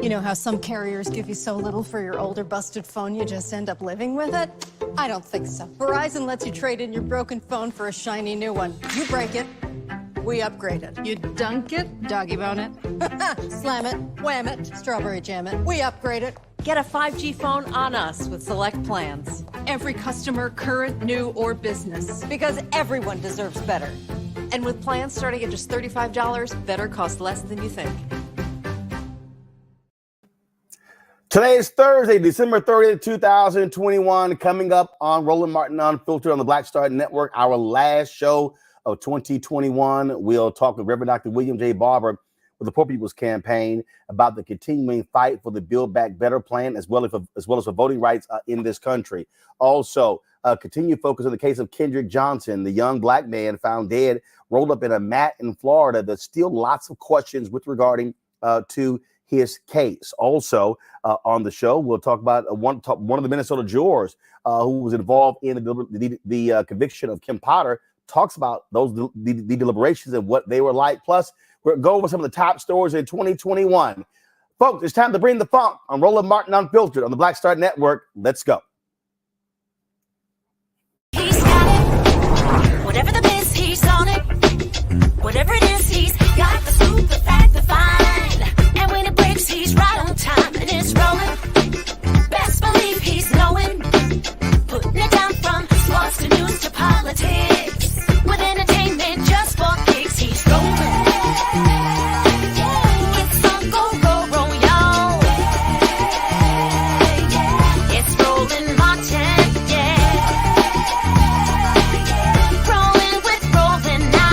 You know how some carriers give you so little for your older busted phone you just end up living with it? I don't think so. Verizon lets you trade in your broken phone for a shiny new one. You break it, we upgrade it. You dunk it, doggy bone it. Slam it, wham it, strawberry jam it. We upgrade it. Get a 5G phone on us with select plans. Every customer, current, new, or business. Because everyone deserves better. And with plans starting at just $35, better costs less than you think. Today is Thursday, December 30th, 2021, coming up on Roland Martin Unfiltered on the Black Star Network, our last show of 2021. We'll talk with Reverend Dr. William J. Barber with the Poor People's Campaign about the continuing fight for the Build Back Better plan, as well as for voting rights in this country. Also, continue focus on the case of Kendrick Johnson, the young black man found dead, rolled up in a mat in Florida. There's still lots of questions with regarding to his case. Also, on the show, we'll talk about one of the Minnesota jurors who was involved in the conviction of Kim Potter. Talks about the deliberations and what they were like. Plus, we'll go over some of the top stories in 2021. Folks, it's time to bring the funk on Roland Martin Unfiltered on the Black Star Network. Let's go. He's got it. Whatever the biz, he's on it. Whatever it is, he's got the scoop, the fact, the find. And when it breaks, he's right on time and it's rolling. Best believe he's knowing. Putting it down from sports to news to politics. With entertainment just for kicks, he's rolling. It's on go, y'all. It's Roland Martin, yeah. Rolling with Roland now.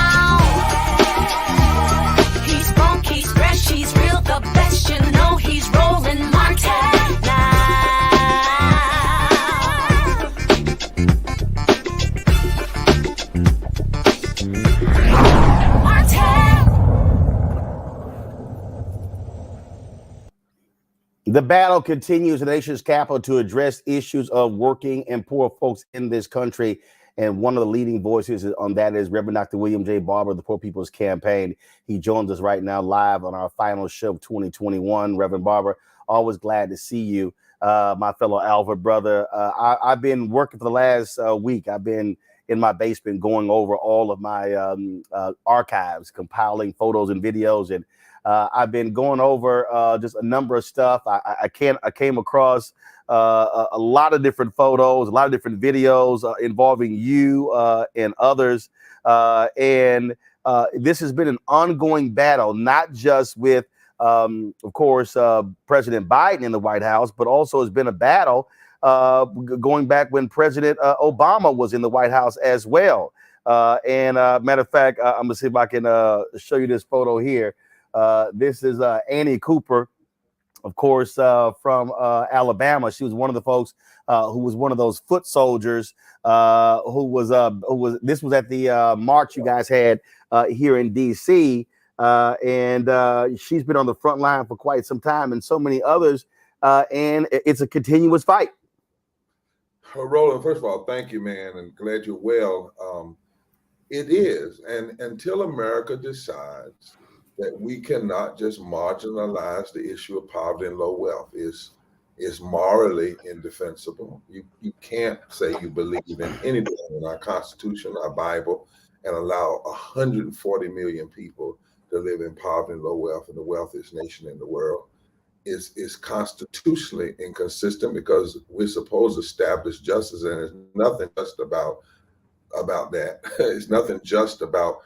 The battle continues in the nation's capital to address issues of working and poor folks in this country. And one of the leading voices on that is Reverend Dr. William J. Barber, the Poor People's Campaign. He joins us right now live on our final show of 2021. Reverend Barber, always glad to see you, my fellow Alva brother. I've been working for the last week. I've been in my basement going over all of my archives, compiling photos and videos, and I've been going over just a number of stuff. I came across a lot of different photos, a lot of different videos involving you and others. And this has been an ongoing battle, not just with, of course, President Biden in the White House, but also has been a battle going back when President Obama was in the White House as well. And matter of fact, I'm gonna see if I can show you this photo here. This is Annie Cooper, of course, from Alabama. She was one of the folks who was one of those foot soldiers this was at the march you guys had here in DC. And she's been on the front line for quite some time, and so many others. And it's a continuous fight. Roland, first of all, thank you, man, and glad you're well. It is, and until America decides that we cannot just marginalize the issue of poverty and low wealth, is morally indefensible. You can't say you believe in anything in our Constitution, our Bible, and allow 140 million people to live in poverty and low wealth in the wealthiest nation in the world. Is constitutionally inconsistent, because we're supposed to establish justice, and it's nothing just about that. It's nothing just about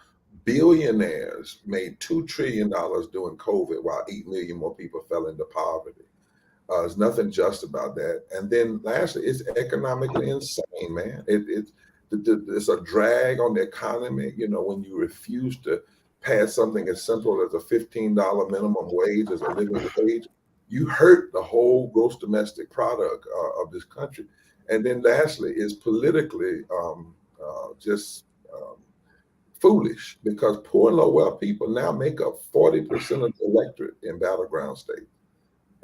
billionaires made $2 trillion during COVID while 8 million more people fell into poverty. There's nothing just about that. And then lastly, it's economically insane, man. It's a drag on the economy. You know, when you refuse to pass something as simple as a $15 minimum wage as a living wage, you hurt the whole gross domestic product of this country. And then lastly, is politically just foolish, because poor and low wealth people now make up 40% of the electorate in battleground states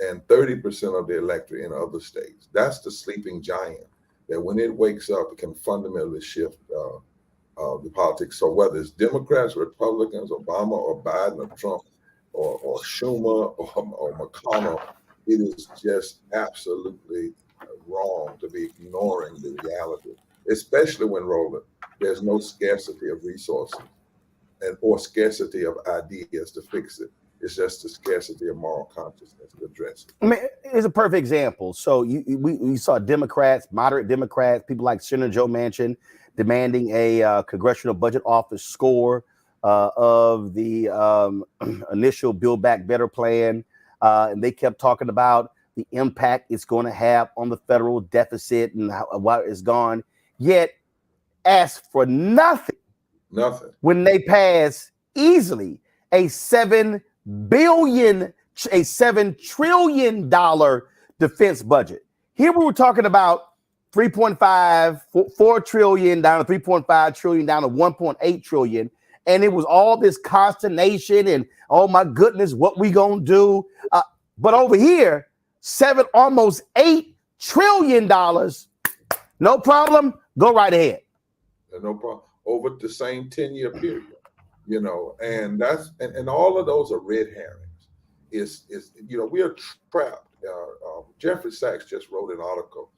and 30% of the electorate in other states. That's the sleeping giant that when it wakes up, it can fundamentally shift the politics. So whether it's Democrats, Republicans, Obama or Biden or Trump or Schumer or McConnell, it is just absolutely wrong to be ignoring the reality, especially when, Roland, there's no scarcity of resources or scarcity of ideas to fix it. It's just the scarcity of moral consciousness to address it. I mean, it's a perfect example. So we saw Democrats, moderate Democrats, people like Senator Joe Manchin demanding a Congressional Budget Office score of the initial Build Back Better plan. And they kept talking about the impact it's going to have on the federal deficit and how it's gone. Yet asked for nothing when they pass easily a $7 trillion defense budget. Here we were talking about 4 trillion down to 3.5 trillion down to 1.8 trillion. And it was all this consternation and, oh my goodness, what we gonna do? But over here, almost $8 trillion. No problem. Go right ahead. No problem. Over the same 10-year period, you know, and that's and all of those are red herrings. Is you know, we are trapped. Jeffrey Sachs just wrote an article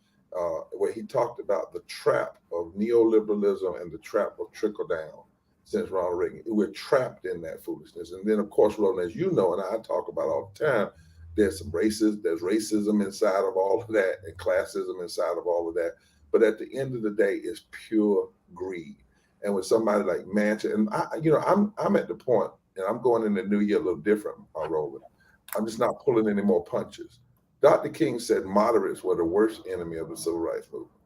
where he talked about the trap of neoliberalism and the trap of trickle down since Ronald Reagan. We're trapped in that foolishness. And then, of course, Roland, as you know, and I talk about all the time, there's racism inside of all of that and classism inside of all of that. But at the end of the day, it's pure greed. And with somebody like Manchin, and I'm at the point, and I'm going in the new year a little different, Roland. I'm just not pulling any more punches. Dr. King said moderates were the worst enemy of the civil rights movement.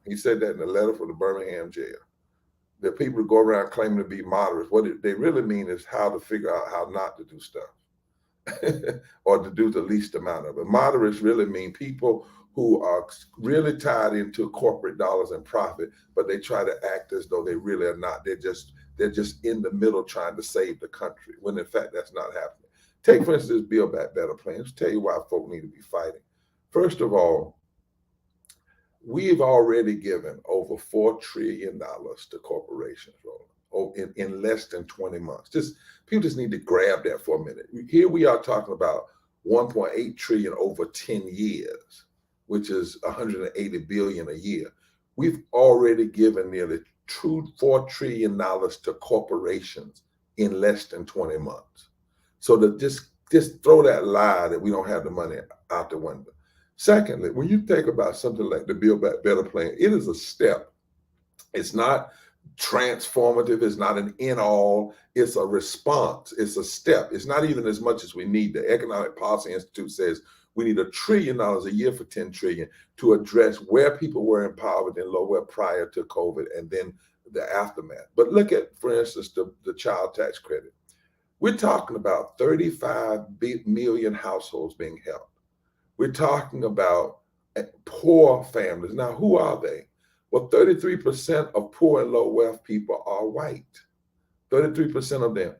He said that in a letter from the Birmingham jail. The people who go around claiming to be moderates, what they really mean is how to figure out how not to do stuff or to do the least amount of it. Moderates really mean people who are really tied into corporate dollars and profit, but they try to act as though they really are not. They're just in the middle trying to save the country, when in fact that's not happening. Take, for instance, this Build Back Better plan. Let's tell you why folk need to be fighting. First of all, we've already given over $4 trillion to corporations, Roland, in less than 20 months. People just need to grab that for a minute. Here we are talking about 1.8 trillion over 10 years, which is 180 billion a year. We've already given nearly $4 trillion to corporations in less than 20 months. So to just throw that lie that we don't have the money out the window. Secondly, when you think about something like the Build Back Better plan, it is a step. It's not transformative. It's not an end-all. It's a response. It's a step. It's not even as much as we need. The Economic Policy Institute says we need $1 trillion a year for 10 trillion to address where people were in poverty and lower prior to COVID and then the aftermath. But look at, for instance, the child tax credit. We're talking about 35 million households being helped. We're talking about poor families. Now, who are they? Well, 33% of poor and low wealth people are white. 33% of them.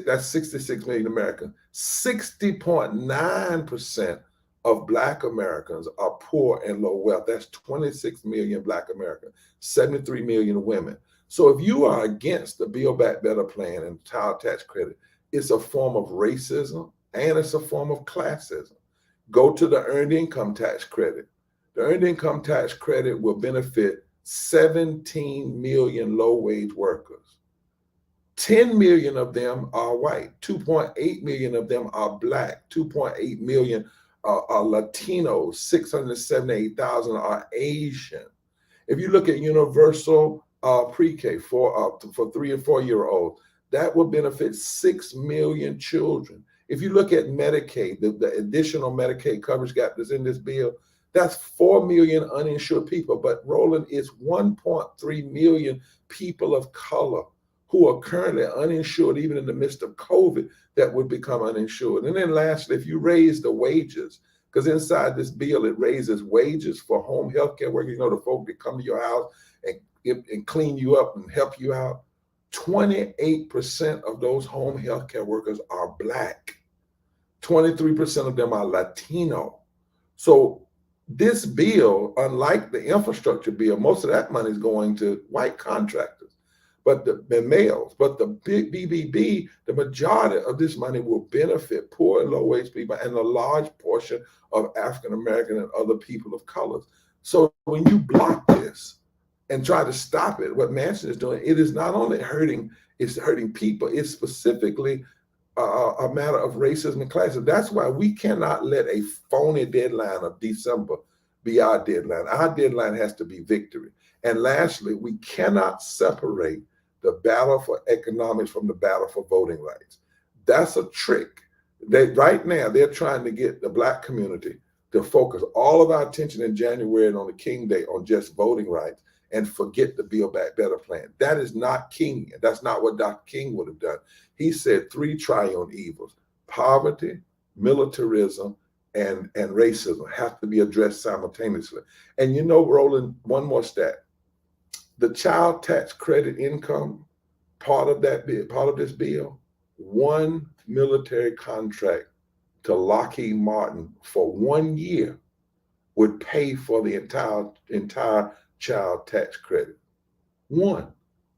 That's 66 million Americans. 60.9% of Black Americans are poor and low wealth. That's 26 million Black Americans, 73 million women. So if you are against the Build Back Better plan and child tax credit, it's a form of racism and it's a form of classism. Go to the earned income tax credit. The earned income tax credit will benefit 17 million low-wage workers. 10 million of them are white. 2.8 million of them are Black. 2.8 million are Latinos. 678,000 are Asian. If you look at universal pre-K for 3 and 4 year olds, that will benefit 6 million children. If you look at Medicaid, the additional Medicaid coverage gap that's in this bill, that's 4 million uninsured people. But Roland, it's 1.3 million people of color who are currently uninsured, even in the midst of COVID, that would become uninsured. And then lastly, if you raise the wages, because inside this bill, it raises wages for home health care workers, the folk that come to your house and clean you up and help you out. 28% of those home health care workers are Black. 23% of them are Latino. So this bill, unlike the infrastructure bill, most of that money is going to white contractors, but the males. But the big BBB, the majority of this money will benefit poor and low-wage people and a large portion of African American and other people of color. So when you block this and try to stop it, what Manchin is doing, it is not only hurting people, it's specifically a matter of racism and classism. That's why we cannot let a phony deadline of December be our deadline. Our deadline has to be victory. And lastly, we cannot separate the battle for economics from the battle for voting rights. That's a trick. Right now, they're trying to get the Black community to focus all of our attention in January and on the King Day on just voting rights and forget the Build Back Better plan. That is not King. That's not what Dr. King would have done. He said 3 triune evils: poverty, militarism, and racism have to be addressed simultaneously. And Roland, one more stat. The child tax credit income, part of this bill, 1 military contract to Lockheed Martin for 1 year would pay for the entire child tax credit.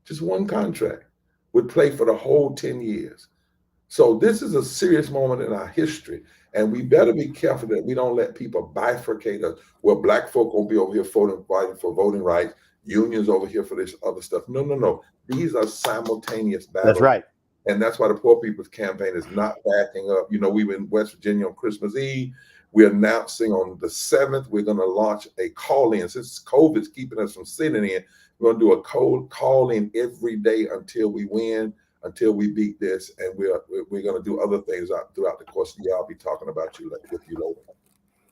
Just one contract would pay for the whole 10 years. So this is a serious moment in our history, and we better be careful that we don't let people bifurcate us. Well, Black folk won't be over here fighting for voting rights, unions over here for this other stuff. No. These are simultaneous battles. That's right. And that's why the Poor People's Campaign is not backing up. We were in West Virginia on Christmas Eve. We're announcing on the 7th, we're going to launch a call-in. Since COVID's keeping us from sitting in, we're going to do a cold call-in every day until we win, until we beat this. And we're going to do other things throughout the course of the year. I'll be talking about with you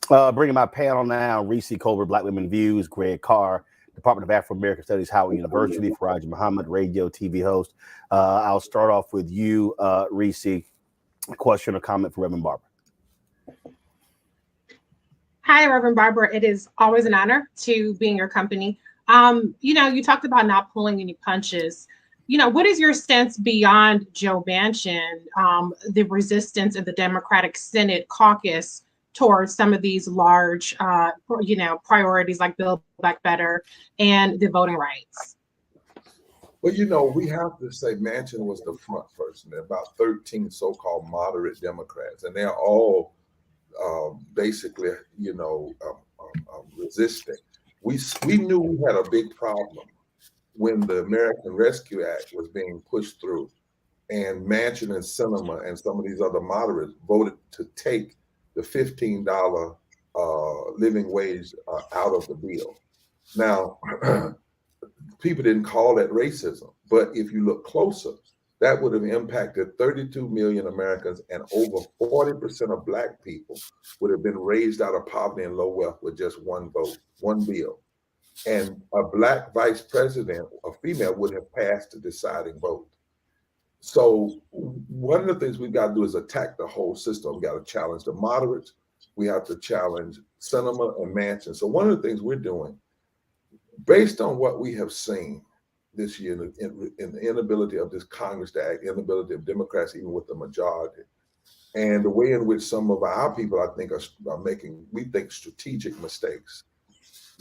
later. Bringing my panel now, Reese Colbert, Black Women Views, Greg Carr, Department of Afro-American Studies, Howard University, Faraji Muhammad, radio, TV host. I'll start off with you, Reese. A question or comment for Reverend Barber. Hi, Reverend Barber. It is always an honor to be in your company. You talked about not pulling any punches. what is your sense beyond Joe Manchin, the resistance in the Democratic Senate caucus towards some of these large, priorities like Build Back Better and the voting rights? Well, we have to say Manchin was the front person. There are about 13 so-called moderate Democrats, and they're all basically, resisting. We knew we had a big problem when the American Rescue Act was being pushed through, and Manchin and Sinema and some of these other moderates voted to take the $15 living wage out of the bill. Now, people didn't call that racism, but if you look closer, that would have impacted 32 million Americans, and over 40% of Black people would have been raised out of poverty and low wealth with just one vote, one bill. And a Black vice president, a female, would have passed the deciding vote. So one of the things we've got to do is attack the whole system. We've got to challenge the moderates. We have to challenge Sinema and Manchin. So one of the things we're doing, based on what we have seen this year in the inability of this Congress to act, inability of Democrats, even with the majority, and the way in which some of our people, I think, are making, we think, strategic mistakes,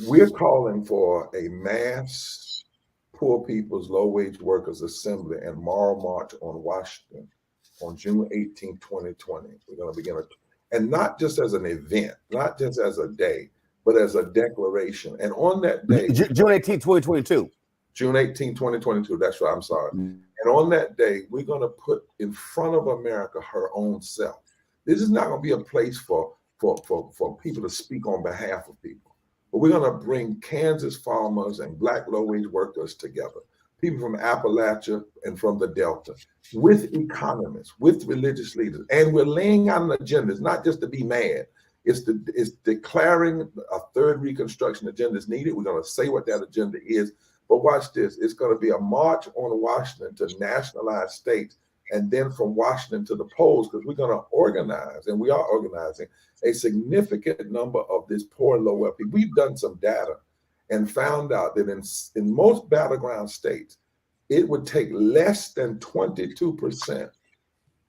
we're calling for a mass Poor People's Low Wage Workers Assembly and Moral March on Washington on June 18, 2020. We're going to begin and not just as an event, not just as a day, but as a declaration. And on that day, June 18, 2022. June 18, 2022. That's right. I'm sorry. And on that day, we're going to put in front of America her own self. This is not going to be a place for people to speak on behalf of people. But we're going to bring Kansas farmers and Black low-wage workers together, people from Appalachia and from the Delta, with economists, with religious leaders. And we're laying out an agenda. It's not just to be mad. It's declaring a third Reconstruction agenda is needed. We're going to say what that agenda is. But watch this. It's going to be a march on Washington to nationalize states, and then from Washington to the polls, because we're going to organize, and we are organizing, a significant number of this poor and low wealth people. We've done some data and found out that in most battleground states, it would take less than 22%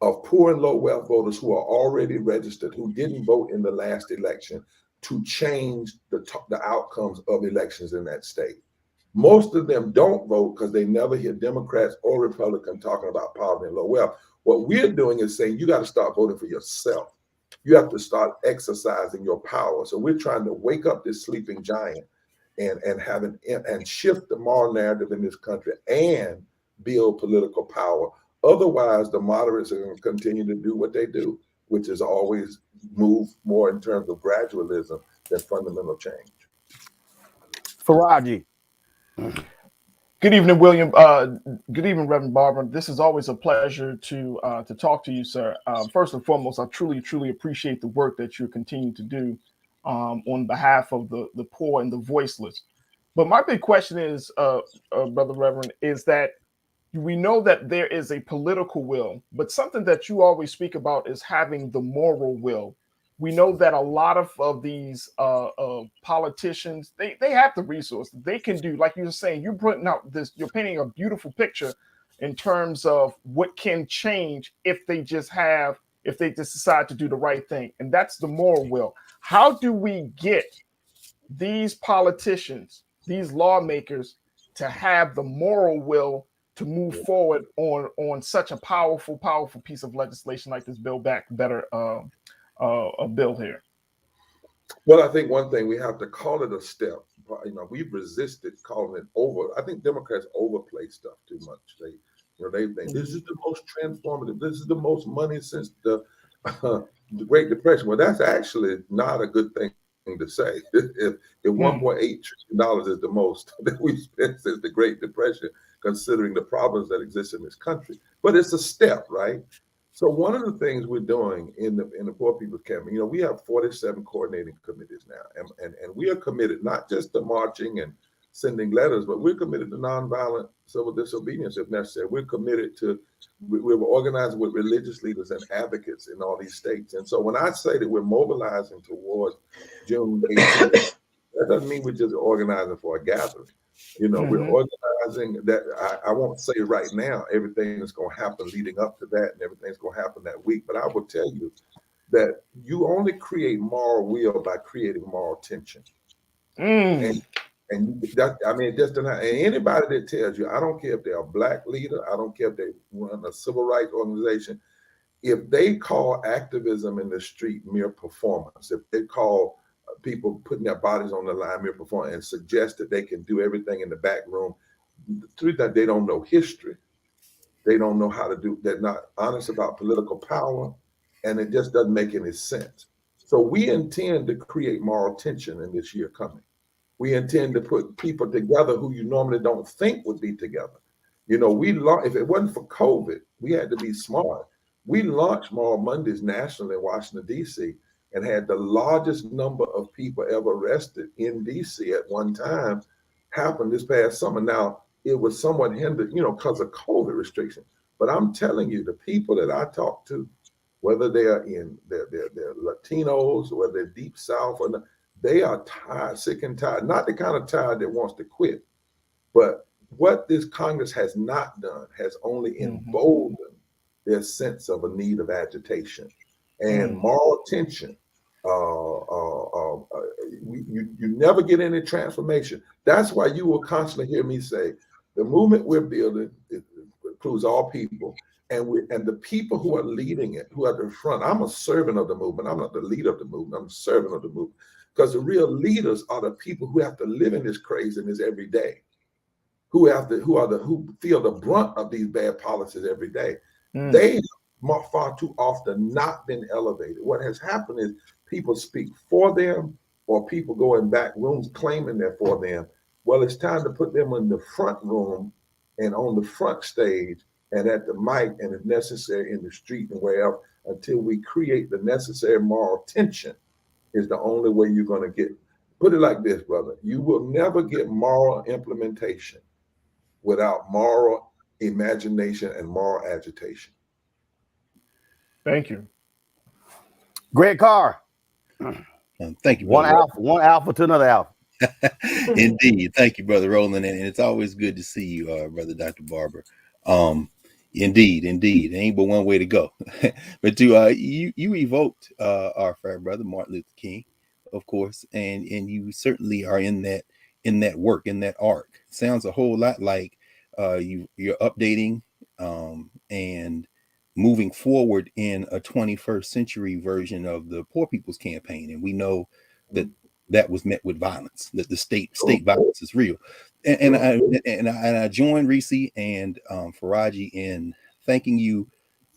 of poor and low wealth voters who are already registered, who didn't vote in the last election, to change the outcomes of elections in that state. Most of them don't vote because they never hear Democrats or Republicans talking about poverty and low wealth. What we're doing is saying you got to start voting for yourself. You have to start exercising your power. So we're trying to wake up this sleeping giant and shift the moral narrative in this country and build political power. Otherwise, the moderates are going to continue to do what they do, which is always move more in terms of gradualism than fundamental change. Faraji. Good evening, William. Good evening, Reverend Barber. This is always a pleasure to talk to you, sir. First and foremost, I truly appreciate the work that you continue to do on behalf of the poor and the voiceless. But my big question is, Brother Reverend, is that we know that there is a political will, but something that you always speak about is having the moral will. We know that a lot of these politicians, they have the resources. They can do, like you were saying, you're putting out this, you're painting a beautiful picture in terms of what can change if they just decide to do the right thing. And that's the moral will. How do we get these politicians, these lawmakers, to have the moral will to move forward on such a powerful piece of legislation like this Build Back Better a bill here? Well, I think one thing, we have to call it a step. We've resisted calling it over. I think Democrats overplay stuff too much. They think this is the most transformative. This is the most money since the Great Depression. Well, that's actually not a good thing to say. If $1.8 trillion is the most that we've spent since the Great Depression, considering the problems that exist in this country, but it's a step, right? So one of the things we're doing in the Poor People's Campaign, we have 47 coordinating committees now, and we are committed not just to marching and sending letters, but we're committed to nonviolent civil disobedience if necessary. We're committed to, we're organized with religious leaders and advocates in all these states. And so when I say that we're mobilizing towards June 18th, that doesn't mean we're just organizing for a gathering. You know, we're organizing that. I won't say right now everything is going to happen leading up to that and everything's going to happen that week, but I will tell you that you only create moral will by creating moral tension. And that, I mean, just and anybody that tells you, I don't care if they're a black leader, I don't care if they run a civil rights organization, if they call activism in the street mere performance, if they call people putting their bodies on the line mere performance and suggest that they can do everything in the back room, through that they don't know history, they don't know how to do, they're not honest about political power, and it just doesn't make any sense. So we intend to create moral tension in this year coming. We intend to put people together who you normally don't think would be together. You know, if it wasn't for COVID, we had to be smart. We launched Moral Mondays nationally in Washington, D.C., and had the largest number of people ever arrested in D.C. at one time happen this past summer. Now, it was somewhat hindered, you know, because of COVID restrictions. But I'm telling you, the people that I talk to, whether they're Latinos, whether they're Deep South or not, they are tired, sick and tired, not the kind of tired that wants to quit. But what this Congress has not done has only emboldened their sense of a need of agitation and moral tension. You never get any transformation. That's why you will constantly hear me say, the movement we're building includes all people. And the people who are leading it, who are at the front, I'm a servant of the movement. I'm not the leader of the movement. I'm a servant of the movement. Because the real leaders are the people who have to live in this craziness every day, who feel the brunt of these bad policies every day. They have far too often not been elevated. What has happened is people speak for them, or people go in back rooms claiming they're for them. Well, it's time to put them in the front room and on the front stage and at the mic, and if necessary in the street and wherever, until we create the necessary moral tension. Is the only way you're going to get. Put it like this, brother. You will never get moral implementation without moral imagination and moral agitation. Thank you. Greg Carr. Thank you, brother. One alpha to another alpha. Indeed. Thank you, Brother Roland. And it's always good to see you, Brother Dr. Barber. Indeed. There ain't but one way to go. But you evoked our fair brother Martin Luther King, of course, and you certainly are in that work, in that arc. Sounds a whole lot like you're updating and moving forward in a 21st century version of the Poor People's Campaign, and we know that was met with violence. That the state violence is real. And I join Reese and Faraji in thanking you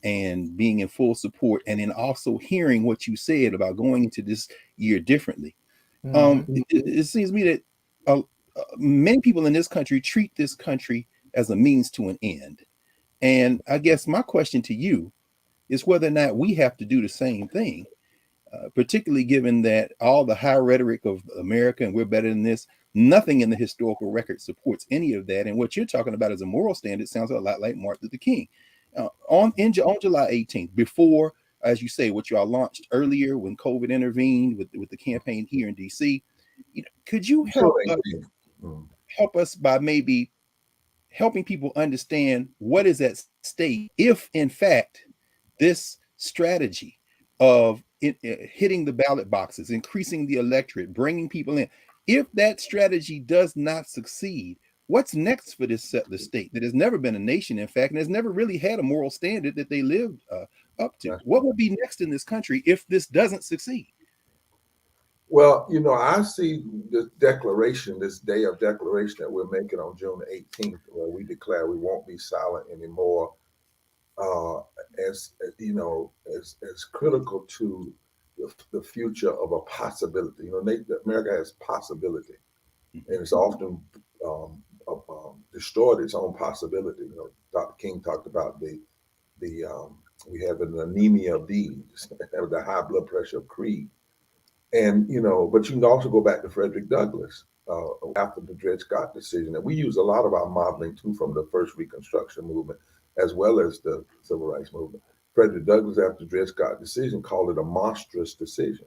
and being in full support, and in also hearing what you said about going into this year differently. It seems to me that many people in this country treat this country as a means to an end. And I guess my question to you is whether or not we have to do the same thing, particularly given that all the high rhetoric of America and we're better than this, nothing in the historical record supports any of that. And what you're talking about as a moral standard sounds a lot like Martin Luther King. On July 18th, before, as you say, what y'all launched earlier when COVID intervened with the campaign here in DC, could you help us by maybe helping people understand what is at stake if, in fact, this strategy of hitting the ballot boxes, increasing the electorate, bringing people in, if that strategy does not succeed, what's next for this settler state that has never been a nation, in fact, and has never really had a moral standard that they lived up to? What will be next in this country if this doesn't succeed? Well, I see this declaration, this day of declaration that we're making on June 18th, where we declare we won't be silent anymore, as critical to the future of a possibility. America has possibility, and it's often destroyed its own possibility. Dr. King talked about we have an anemia of deeds, the high blood pressure of creed. And, but you can also go back to Frederick Douglass after the Dred Scott decision. And we use a lot of our modeling too from the first Reconstruction movement, as well as the Civil Rights movement. Frederick Douglass, after the Dred Scott decision, called it a monstrous decision.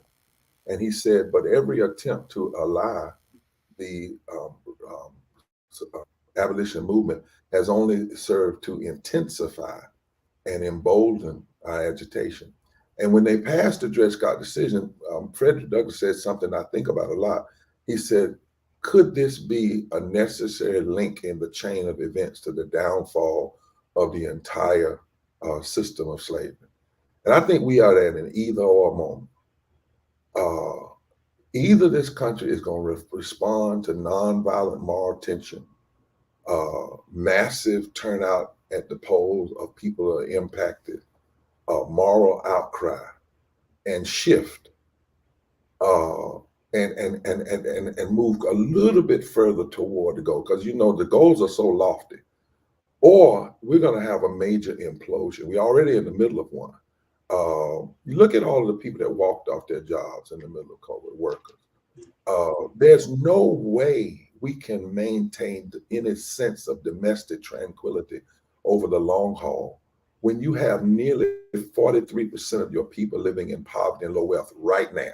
And he said, but every attempt to ally the abolition movement has only served to intensify and embolden our agitation. And when they passed the Dred Scott decision, Frederick Douglass said something I think about a lot. He said, could this be a necessary link in the chain of events to the downfall of the entire system of slavery? And I think we are at an either or moment. Either this country is going to respond to nonviolent moral tension, massive turnout at the polls of people who are impacted, moral outcry, and shift, and move a little bit further toward the goal, because the goals are so lofty. Or we're going to have a major implosion. We're already in the middle of one. You look at all of the people that walked off their jobs in the middle of COVID, workers. There's no way we can maintain any sense of domestic tranquility over the long haul when you have nearly 43% of your people living in poverty and low wealth right now.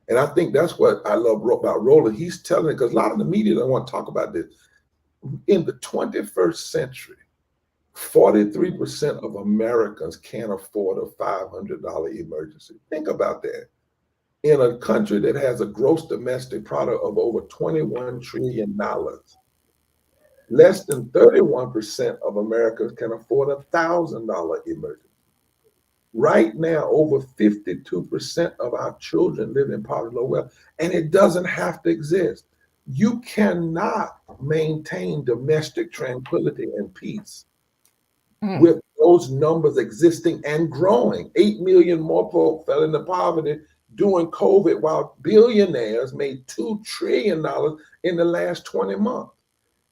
And I think that's what I love about Roland. He's telling it, because a lot of the media don't want to talk about this. In the 21st century, 43% of Americans can't afford a $500 emergency. Think about that. In a country that has a gross domestic product of over $21 trillion, less than 31% of Americans can afford a $1,000 emergency. Right now, over 52% of our children live in poverty, low wealth, and it doesn't have to exist. You cannot maintain domestic tranquility and peace with those numbers existing and growing. 8 million more folk fell into poverty during COVID, while billionaires made $2 trillion in the last 20 months.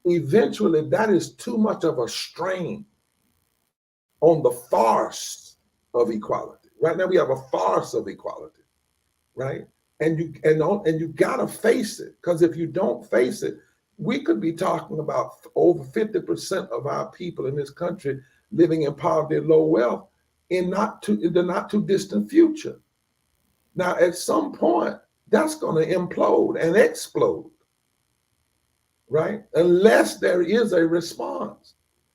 Eventually, that is too much of a strain on the farce of equality. Right now, we have a farce of equality, right? And you gotta face it, because if you don't face it, we could be talking about over 50% of our people in this country living in poverty and low wealth in the not too distant future. Now, at some point, that's going to implode and explode, right? Unless there is a response.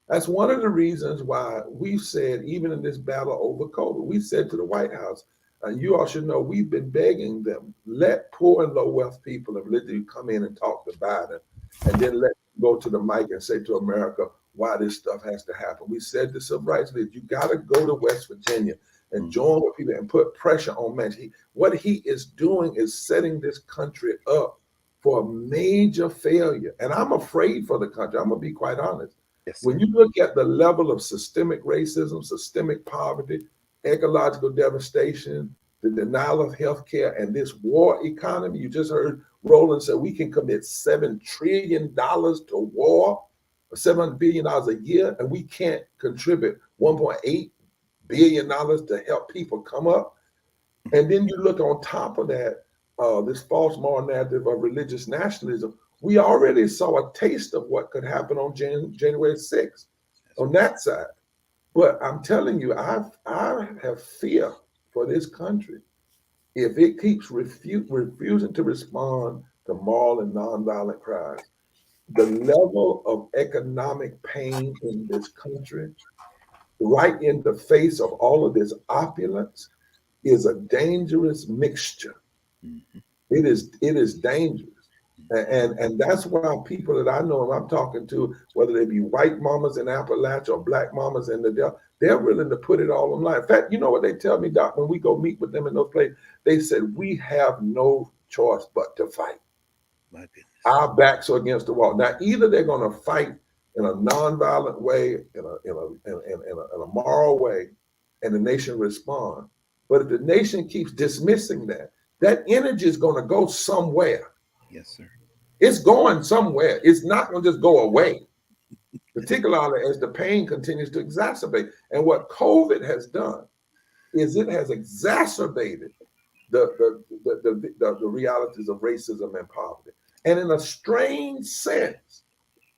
That's one of the reasons why we've said, even in this battle over COVID, we said to the White House, and you all should know, we've been begging them, let poor and low wealth people of literally come in and talk to Biden, and then let them go to the mic and say to America why this stuff has to happen. We said to civil rights leaders, you got to go to West Virginia and join with people and put pressure on Manchin. What he is doing is setting this country up for a major failure. And I'm afraid for the country. I'm going to be quite honest. Yes, when you look at the level of systemic racism, systemic poverty, ecological devastation, the denial of health care, and this war economy, you just heard Roland say we can commit $7 trillion to war, $700 billion a year, and we can't contribute $1.8 billion to help people come up. And then you look on top of that, this false moral narrative of religious nationalism. We already saw a taste of what could happen on January 6th on that side. But I'm telling you, I have fear for this country if it keeps refusing to respond to moral and nonviolent cries. The level of economic pain in this country, right in the face of all of this opulence, is a dangerous mixture. It is dangerous. And that's why people that I know and I'm talking to, whether they be white mamas in Appalachia or black mamas in the Delta, they're willing to put it all on line. In fact, you know what they tell me, Doc, when we go meet with them in those places? They said, we have no choice but to fight. My goodness. Our backs are against the wall. Now, either they're going to fight in a nonviolent way, in a moral way, and the nation respond. But if the nation keeps dismissing that energy is going to go somewhere. Yes, sir. It's going somewhere. It's not going to just go away, particularly as the pain continues to exacerbate. And what COVID has done is it has exacerbated the realities of racism and poverty. And in a strange sense,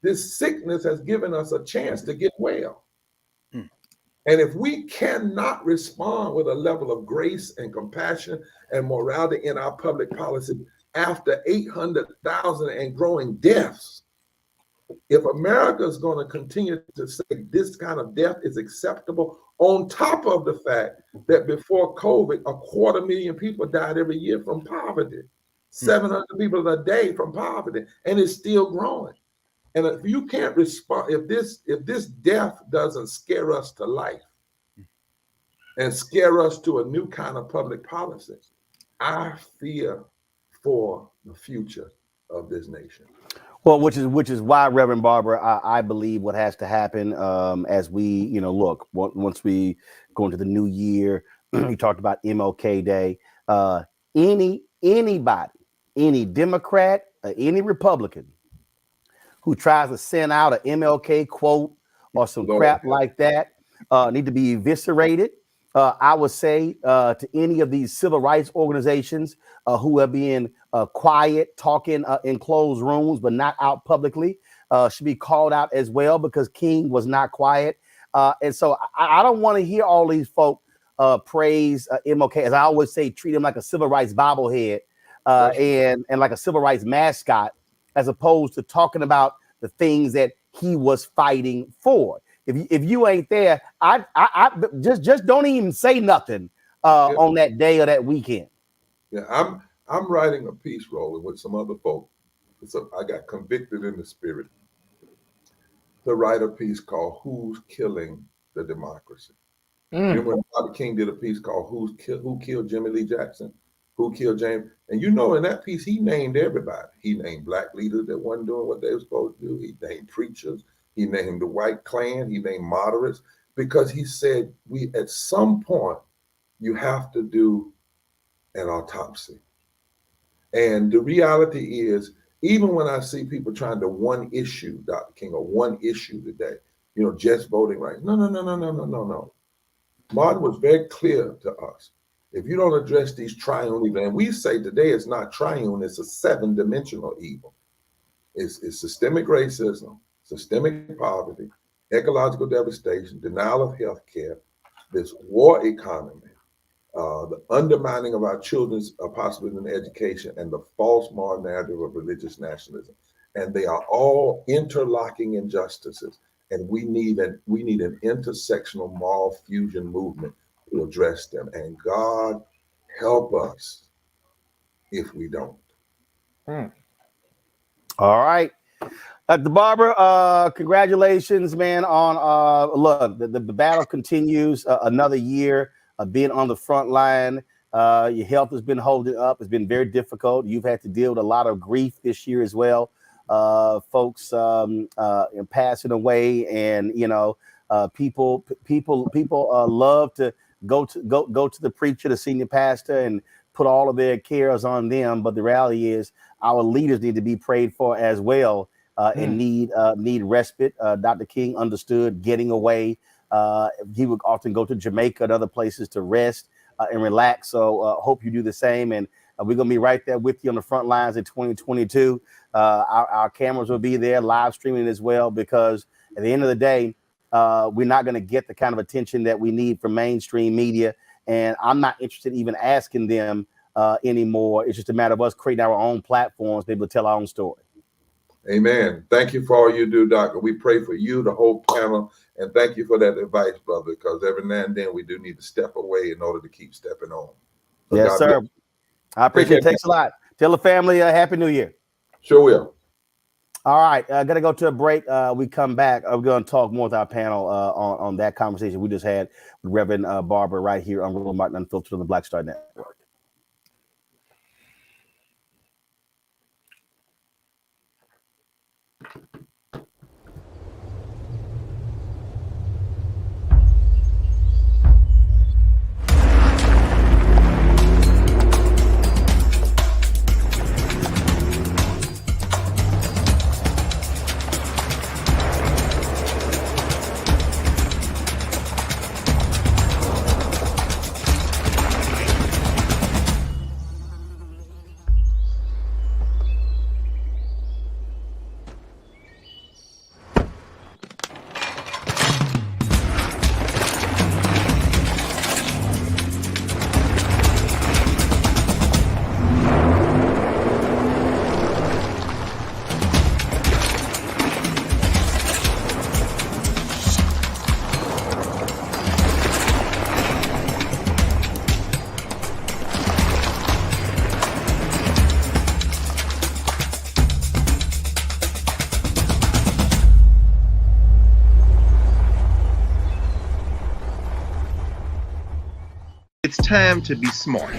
this sickness has given us a chance to get well. And if we cannot respond with a level of grace and compassion and morality in our public policy, after 800,000 and growing deaths. If America is going to continue to say this kind of death is acceptable, on top of the fact that before COVID, 250,000 people died every year from poverty, 700 people a day from poverty, and it's still growing. And if you can't respond, if this death doesn't scare us to life and scare us to a new kind of public policy, I fear for the future of this nation. Well, which is why, Reverend Barber, I believe what has to happen as we, look, once we go into the new year, you talked about MLK Day. Anybody, any Democrat, any Republican who tries to send out an MLK quote or some crap like that need to be eviscerated. I would say to any of these civil rights organizations who are being quiet, talking in closed rooms, but not out publicly, should be called out as well, because King was not quiet. And so I don't want to hear all these folk praise MLK. As I always say, treat him like a civil rights bobblehead and like a civil rights mascot, as opposed to talking about the things that he was fighting for. If you ain't there, I just don't even say nothing on that day or that weekend. Yeah, I'm writing a piece, Roland, with some other folk. I got convicted in the spirit to write a piece called "Who's Killing the Democracy." You remember when Dr. King did a piece called "Who Killed Jimmy Lee Jackson? Who killed James?" And in that piece, he named everybody. He named black leaders that wasn't doing what they were supposed to do. He named preachers. He named the white Klan. He named moderates, because he said, at some point, you have to do an autopsy. And the reality is, even when I see people trying to one issue, Dr. King, or one issue today, just voting rights. No. Martin was very clear to us. If you don't address these triune evils, and we say today it's not triune, it's a 7-dimensional evil. It's systemic racism, systemic poverty, ecological devastation, denial of health care, this war economy, the undermining of our children's possibility in education, and the false moral narrative of religious nationalism. And they are all interlocking injustices. And we need an intersectional moral fusion movement to address them. And God help us if we don't. All right. Dr. Barber, congratulations, man, on look, the battle continues, another year being on the front line. Your health has been holding up. It's been very difficult. You've had to deal with a lot of grief this year as well. Folks passing away, and people love to go to the preacher, the senior pastor, and put all of their cares on them. But the reality is, our leaders need to be prayed for as well, and need respite. Dr. King understood getting away. He would often go to Jamaica and other places to rest and relax. So hope you do the same. And we're going to be right there with you on the front lines in 2022. Our cameras will be there live streaming as well, because at the end of the day, we're not going to get the kind of attention that we need from mainstream media. And I'm not interested in even asking them anymore. It's just a matter of us creating our own platforms, be able to tell our own story. Amen. Thank you for all you do, Doctor. We pray for you, the whole panel, and thank you for that advice, brother, because every now and then we do need to step away in order to keep stepping on. So yes, sir. I appreciate it. Thanks a lot. Tell the family Happy New Year. Sure will. All right. Gonna go to a break. We come back. We're going to talk more with our panel on that conversation we just had with Reverend Barber right here on Roland Martin Unfiltered on the Black Star Network. It's time to be smart.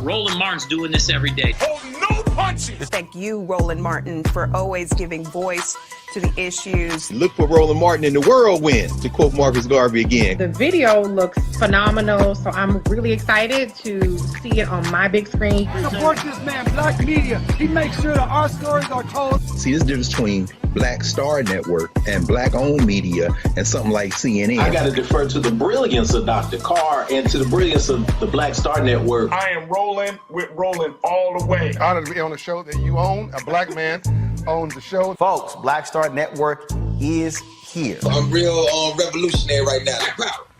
Roland Martin's doing this every day. Oh, no punches! Thank you, Roland Martin, for always giving voice to the issues. Look for Roland Martin in the whirlwind, to quote Marcus Garvey again. The video looks phenomenal, so I'm really excited to see it on my big screen. Support this man, Black Media. He makes sure that our stories are told. See, this difference between Black Star Network and Black-owned media and something like CNN. I got to defer to the brilliance of Dr. Carr and to the brilliance of the Black Star Network. I am rolling with Roland all the way. Honored to be on a show that you own. A black man owns the show. Folks, Black Star Network is here. I'm real revolutionary right now.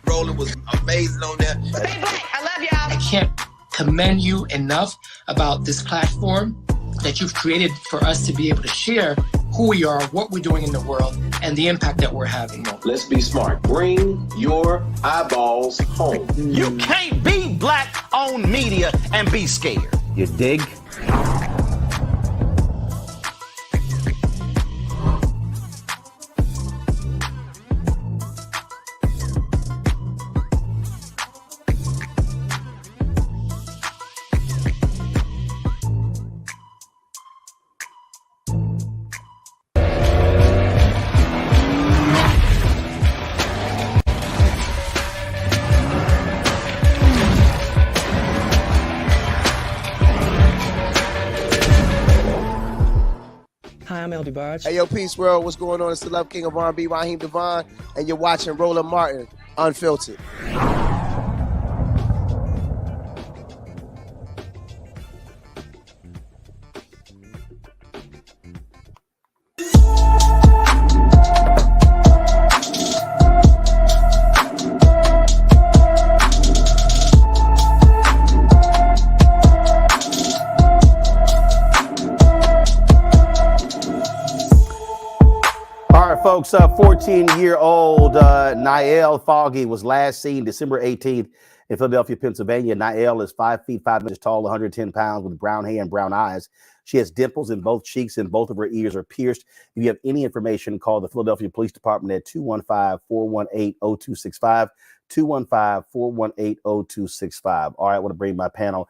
Roland was amazing on that. Stay black. I love y'all. I can't commend you enough about this platform that you've created for us to be able to share who we are, what we're doing in the world, and the impact that we're having. Let's be smart. Bring your eyeballs home. You can't be Black-owned media and be scared. You dig? Hi, I'm LD Barge. Hey, yo, Peace World. What's going on? It's the Love King of R&B, Raheem Devon, and you're watching Roland Martin Unfiltered. Folks, 14-year-old Niall Foggy was last seen December 18th in Philadelphia, Pennsylvania. Niall is 5 feet 5 inches tall, 110 pounds, with brown hair and brown eyes. She has dimples in both cheeks and both of her ears are pierced. If you have any information, call the Philadelphia Police Department at 215-418-0265, 215-418-0265. All right, I want to bring my panel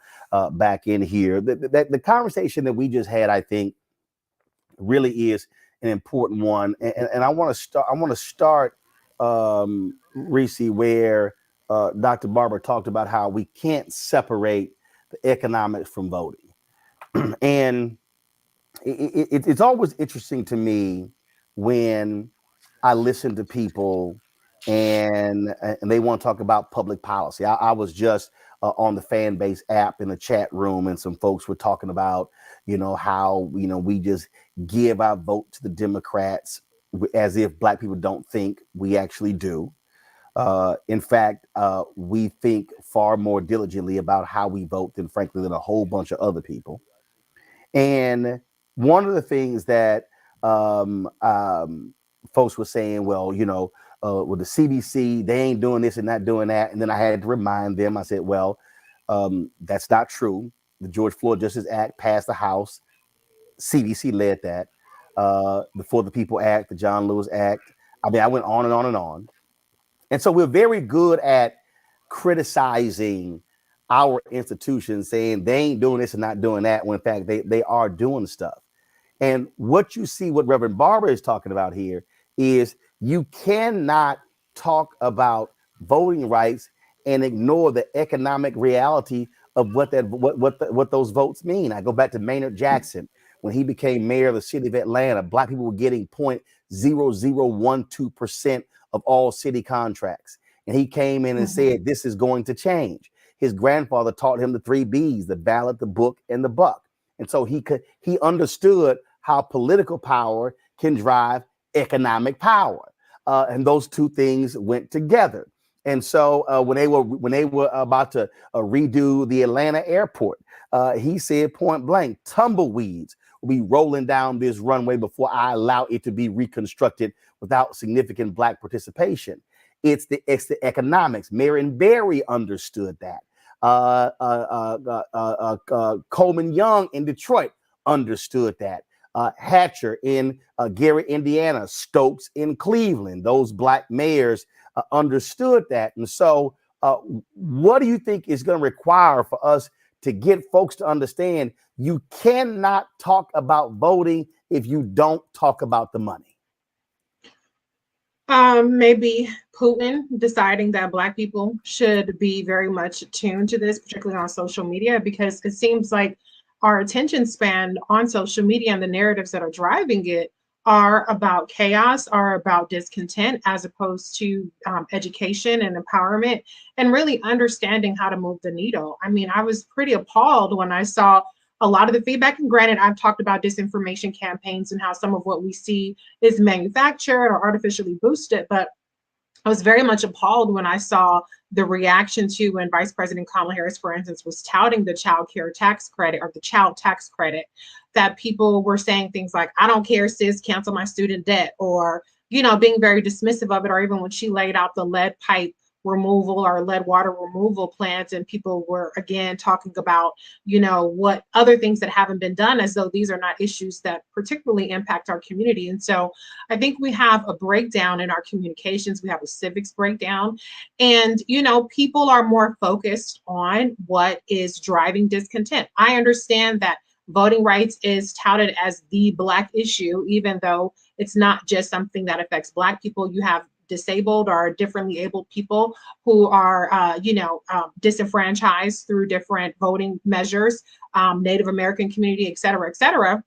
back in here. The conversation that we just had, I think, really is an important one, and I want to start, Reese, where Dr. Barber talked about how we can't separate the economics from voting, and it's always interesting to me when I listen to people and they want to talk about public policy. I was just on the fan base app in the chat room, and some folks were talking about, how, we just give our vote to the Democrats as if Black people don't think we actually do. In fact, we think far more diligently about how we vote than, frankly, than a whole bunch of other people. And one of the things that folks were saying, well, with the CDC, they ain't doing this and not doing that. And then I had to remind them, I said, well, that's not true. The George Floyd Justice Act passed the House. CDC led that. The For the People Act, the John Lewis Act. I mean, I went on and on and on. And so we're very good at criticizing our institutions, saying they ain't doing this and not doing that, when in fact they are doing stuff. And what you see, what Reverend Barber is talking about here, is you cannot talk about voting rights and ignore the economic reality of what those votes mean. I go back to Maynard Jackson. When he became mayor of the city of Atlanta, Black people were getting 0.0012% of all city contracts. And he came in and said, this is going to change. His grandfather taught him the 3 B's, the ballot, the book, and the buck. And so he understood how political power can drive economic power. And those two things went together. And so when they were about to redo the Atlanta airport, he said point blank, tumbleweeds will be rolling down this runway before I allow it to be reconstructed without significant Black participation. It's the economics. Marion Barry understood that. Coleman Young in Detroit understood that. Hatcher in Gary, Indiana, Stokes in Cleveland, those Black mayors understood that. And so what do you think is going to require for us to get folks to understand you cannot talk about voting if you don't talk about the money? Maybe Putin deciding that Black people should be very much attuned to this, particularly on social media, because it seems like our attention span on social media and the narratives that are driving it are about chaos, are about discontent, as opposed to education and empowerment and really understanding how to move the needle. I mean, I was pretty appalled when I saw a lot of the feedback. And granted, I've talked about disinformation campaigns and how some of what we see is manufactured or artificially boosted, but I was very much appalled when I saw the reaction to when Vice President Kamala Harris, for instance, was touting the child care tax credit or the child tax credit, that people were saying things like, I don't care, sis, cancel my student debt, or, you know, being very dismissive of it, or even when she laid out the lead pipe removal or lead water removal plans, and people were again talking about, you know, what other things that haven't been done, as though these are not issues that particularly impact our community. And so I think we have a breakdown in our communications. We have a civics breakdown, and, you know, people are more focused on what is driving discontent. I understand that voting rights is touted as the Black issue, even though it's not just something that affects Black people. You have disabled or differently abled people who are, disenfranchised through different voting measures, Native American community, et cetera, et cetera.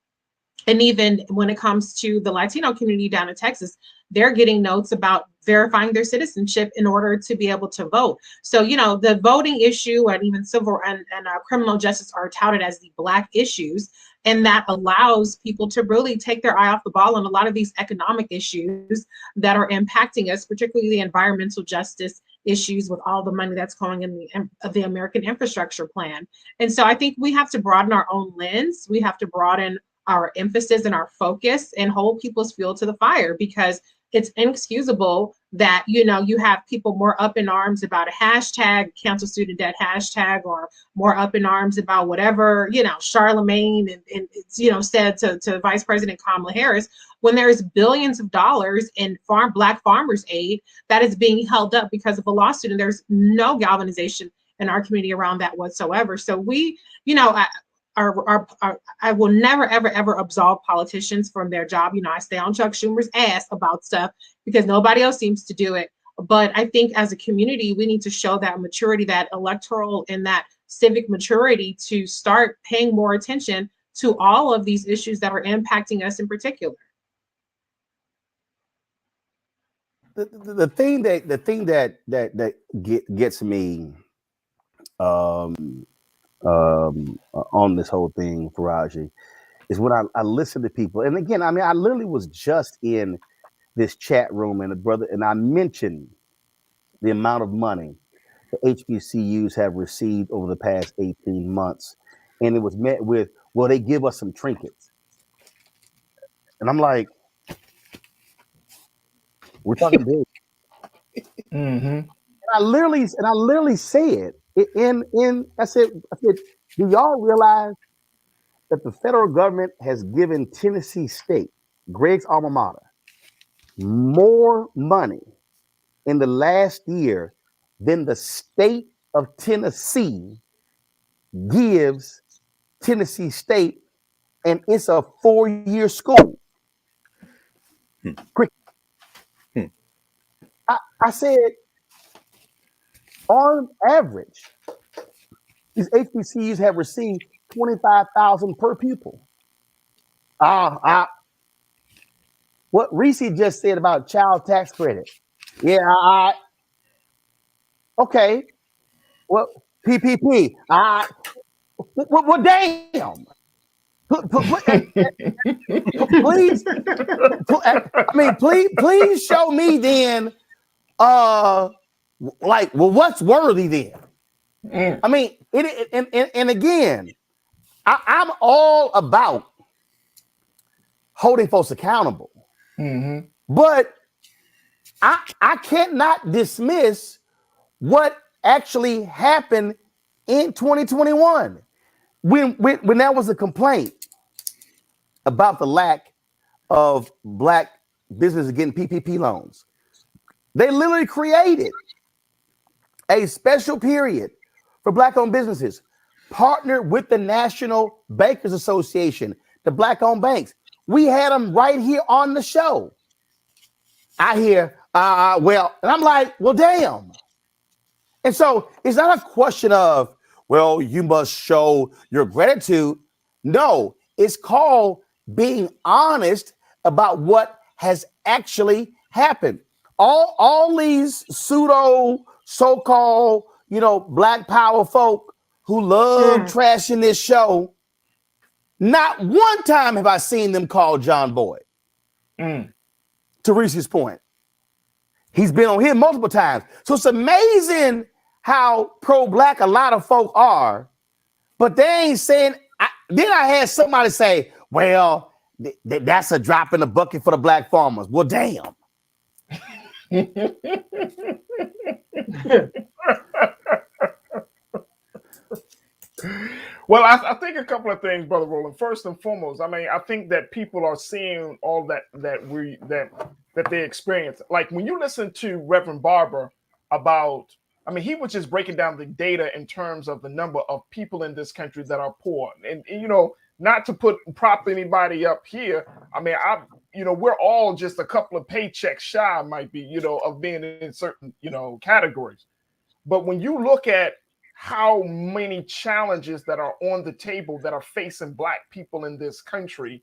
And even when it comes to the Latino community down in Texas, they're getting notes about verifying their citizenship in order to be able to vote. So, you know, the voting issue and even civil and criminal justice are touted as the Black issues. And that allows people to really take their eye off the ball on a lot of these economic issues that are impacting us, particularly the environmental justice issues with all the money that's going in the American infrastructure plan. And so I think we have to broaden our own lens. We have to broaden our emphasis and our focus and hold people's fuel to the fire, because it's inexcusable that, you know, you have people more up in arms about a hashtag, cancel student debt hashtag, or more up in arms about whatever, you know, Charlemagne and it's, you know, said to Vice President Kamala Harris, when there's billions of dollars in Black farmers aid that is being held up because of a lawsuit, and there's no galvanization in our community around that whatsoever. So we, you know, I will never, ever absolve politicians from their job. You know, I stay on Chuck Schumer's ass about stuff because nobody else seems to do it. But I think as a community, we need to show that maturity, that electoral and that civic maturity to start paying more attention to all of these issues that are impacting us in particular. The thing that gets me on this whole thing, Faraji, is when I listen to people. And again, I mean, I literally was just in this chat room and I mentioned the amount of money the HBCUs have received over the past 18 months. And it was met with, well, they give us some trinkets. And I'm like, we're talking big. Mm-hmm. And I literally said I said, do y'all realize that the federal government has given Tennessee State, Greg's alma mater, more money in the last year than the state of Tennessee gives Tennessee State, and it's a 4-year school. I said, on average, these HBCUs have received $25,000 per pupil. What Reese just said about child tax credit. Yeah, okay. Well, PPP. Well, damn. Please, please show me then. Like, well, what's worthy then? I mean, and again, I'm all about holding folks accountable, but I cannot dismiss what actually happened in 2021 when there was a complaint about the lack of Black businesses getting PPP loans. They literally created a special period for Black-owned businesses, partnered with the National Bankers Association, the Black-owned banks. We had them right here on the show. I hear, well, and I'm like, well, damn. And so it's not a question of, well, you must show your gratitude. No, it's called being honest about what has actually happened. All these pseudo so-called, Black power folk who love trashing this show, not one time have I seen them call John Boyd. To Reese's point, he's been on here multiple times. So it's amazing how pro-Black a lot of folk are, but they ain't saying. Then I had somebody say, well, that's a drop in the bucket for the Black farmers. Well, damn. Well, I think a couple of things, Brother Roland. First and foremost, I mean, I think that people are seeing all that they experience. Like when you listen to Reverend Barber about, I mean, he was just breaking down the data in terms of the number of people in this country that are poor. And not to prop anybody up here. I mean, we're all just a couple of paychecks shy, might be, of being in certain, categories. But when you look at how many challenges that are on the table that are facing Black people in this country,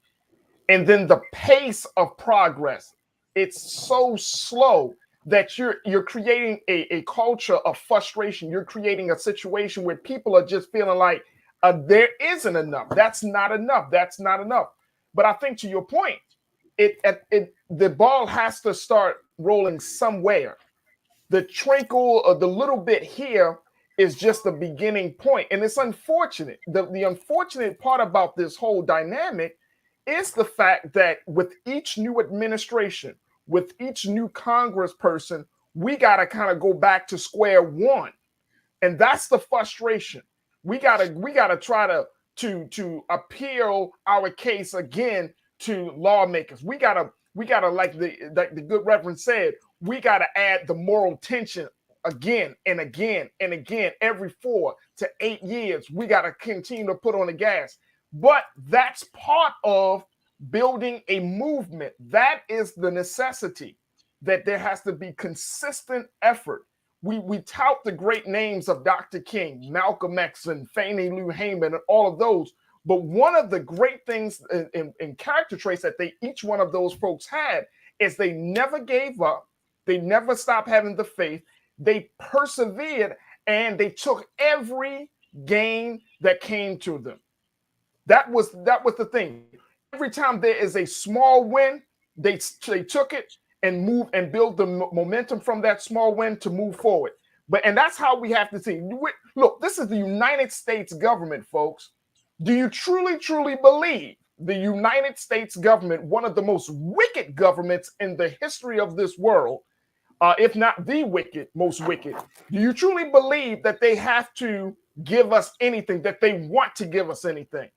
and then the pace of progress, it's so slow that you're creating a culture of frustration. You're creating a situation where people are just feeling like there isn't enough. That's not enough. That's not enough. But I think to your point, the ball has to start rolling somewhere. The trickle or the little bit here is just the beginning point. And it's unfortunate. The unfortunate part about this whole dynamic is the fact that with each new administration, with each new congressperson, we got to kind of go back to square one. And that's the frustration. We gotta try to appeal our case again to lawmakers. We gotta like the good Reverend said, we gotta add the moral tension again and again and again. Every 4 to 8 years, we gotta continue to put on the gas. But that's part of building a movement. That is the necessity, that there has to be consistent effort. We tout the great names of Dr. King, Malcolm X, and Fannie Lou Hamer, and all of those. But one of the great things in character traits that each one of those folks had is they never gave up. They never stopped having the faith. They persevered, and they took every gain that came to them. That was the thing. Every time there is a small win, they took it and move and build the momentum from that small win to move forward. And that's how we have to see. Look, this is the United States government, folks. Do you truly, truly believe the United States government, one of the most wicked governments in the history of this world, if not the most wicked, do you truly believe that they have to give us anything, that they want to give us anything?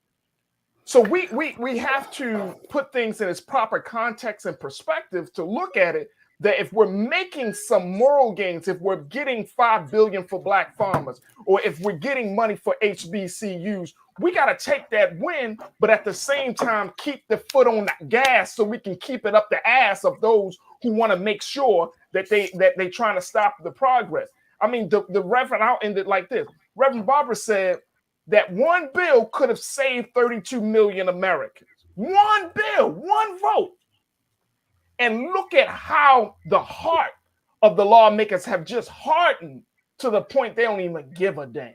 So we have to put things in its proper context and perspective to look at it, that if we're making some moral gains, if we're getting $5 billion for Black farmers, or if we're getting money for HBCUs, we got to take that win, but at the same time, keep the foot on the gas so we can keep it up the ass of those who want to make sure that they trying to stop the progress. I mean, the Reverend, I'll end it like this. Reverend Barber said that one bill could have saved 32 million Americans. One bill, one vote. And look at how the heart of the lawmakers have just hardened to the point they don't even give a damn.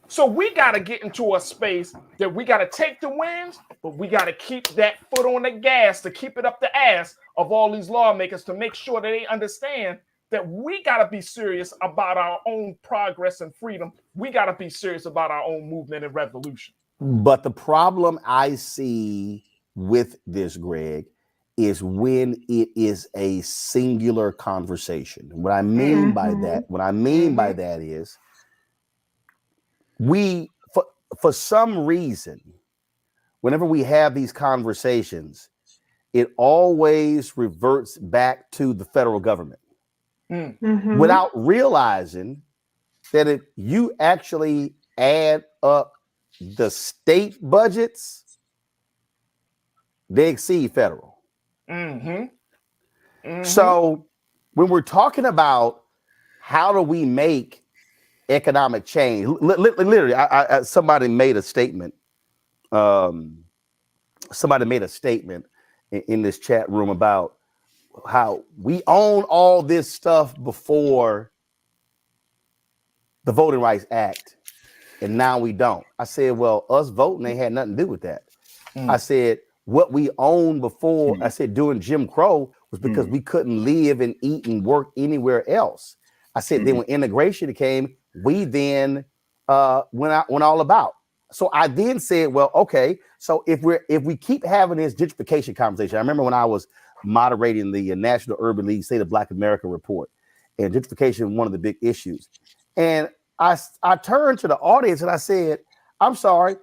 So we got to get into a space that we got to take the wins, but we got to keep that foot on the gas to keep it up the ass of all these lawmakers to make sure that they understand that we got to be serious about our own progress and freedom. We got to be serious about our own movement and revolution. But the problem I see with this, Greg, is when it is a singular conversation. What I mean by that is we, for some reason, whenever we have these conversations, it always reverts back to the federal government without realizing that if you actually add up the state budgets, they exceed federal. So when we're talking about how do we make economic change, literally, somebody made a statement. Somebody made a statement in this chat room about how we own all this stuff before the Voting Rights Act, and now we don't. I said, well, us voting ain't had nothing to do with that. I said, what we owned before, I said, during Jim Crow was because we couldn't live and eat and work anywhere else. I said, then when integration came, we then went all about. So I then said, well, okay, so if we keep having this gentrification conversation, I remember when I was moderating the National Urban League State of Black America report, and gentrification, one of the big issues. And I turned to the audience and I said, I'm sorry,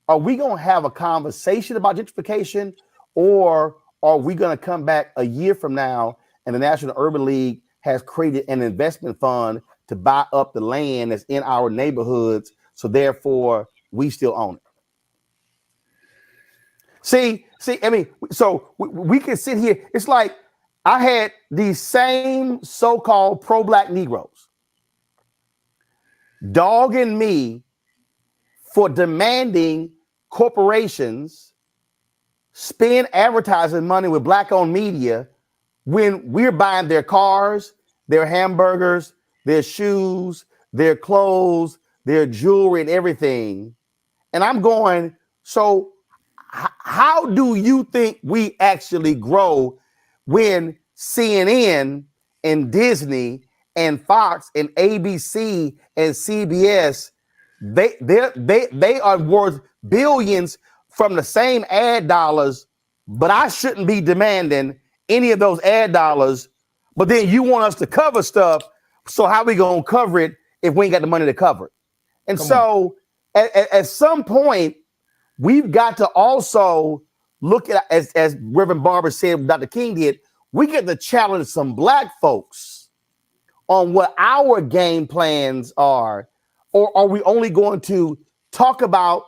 are we going to have a conversation about gentrification, or are we going to come back a year from now and the National Urban League has created an investment fund to buy up the land that's in our neighborhoods, so therefore we still own it? See, I mean, so we can sit here. It's like I had these same so-called pro-Black Negroes dogging me for demanding corporations spend advertising money with Black-owned media when we're buying their cars, their hamburgers, their shoes, their clothes, their jewelry, and everything. And I'm going, so how do you think we actually grow when CNN and Disney and Fox and ABC and CBS, they are worth billions from the same ad dollars, but I shouldn't be demanding any of those ad dollars, but then you want us to cover stuff, so how we gonna cover it if we ain't got the money to cover it? And so at some point, we've got to also look at, as Reverend Barber said, Dr. King did, we get to challenge some Black folks on what our game plans are, or are we only going to talk about,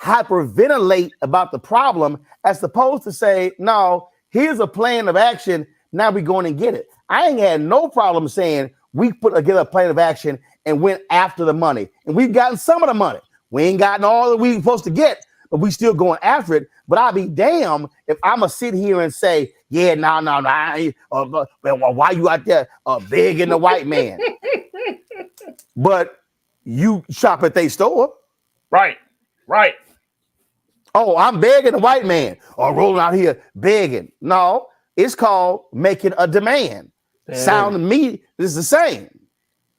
hyperventilate about the problem, as opposed to say, no, here's a plan of action, now we're going to get it. I ain't had no problem saying we put together a plan of action and went after the money. And we've gotten some of the money. We ain't gotten all that we supposed to get, but we still going after it. But I'll be damned if I'm going to sit here and say, yeah, no, why you out there begging the white man? But you shop at their store. Right. Oh, I'm begging the white man, or rolling out here begging. No, it's called making a demand. Sound to me is the same.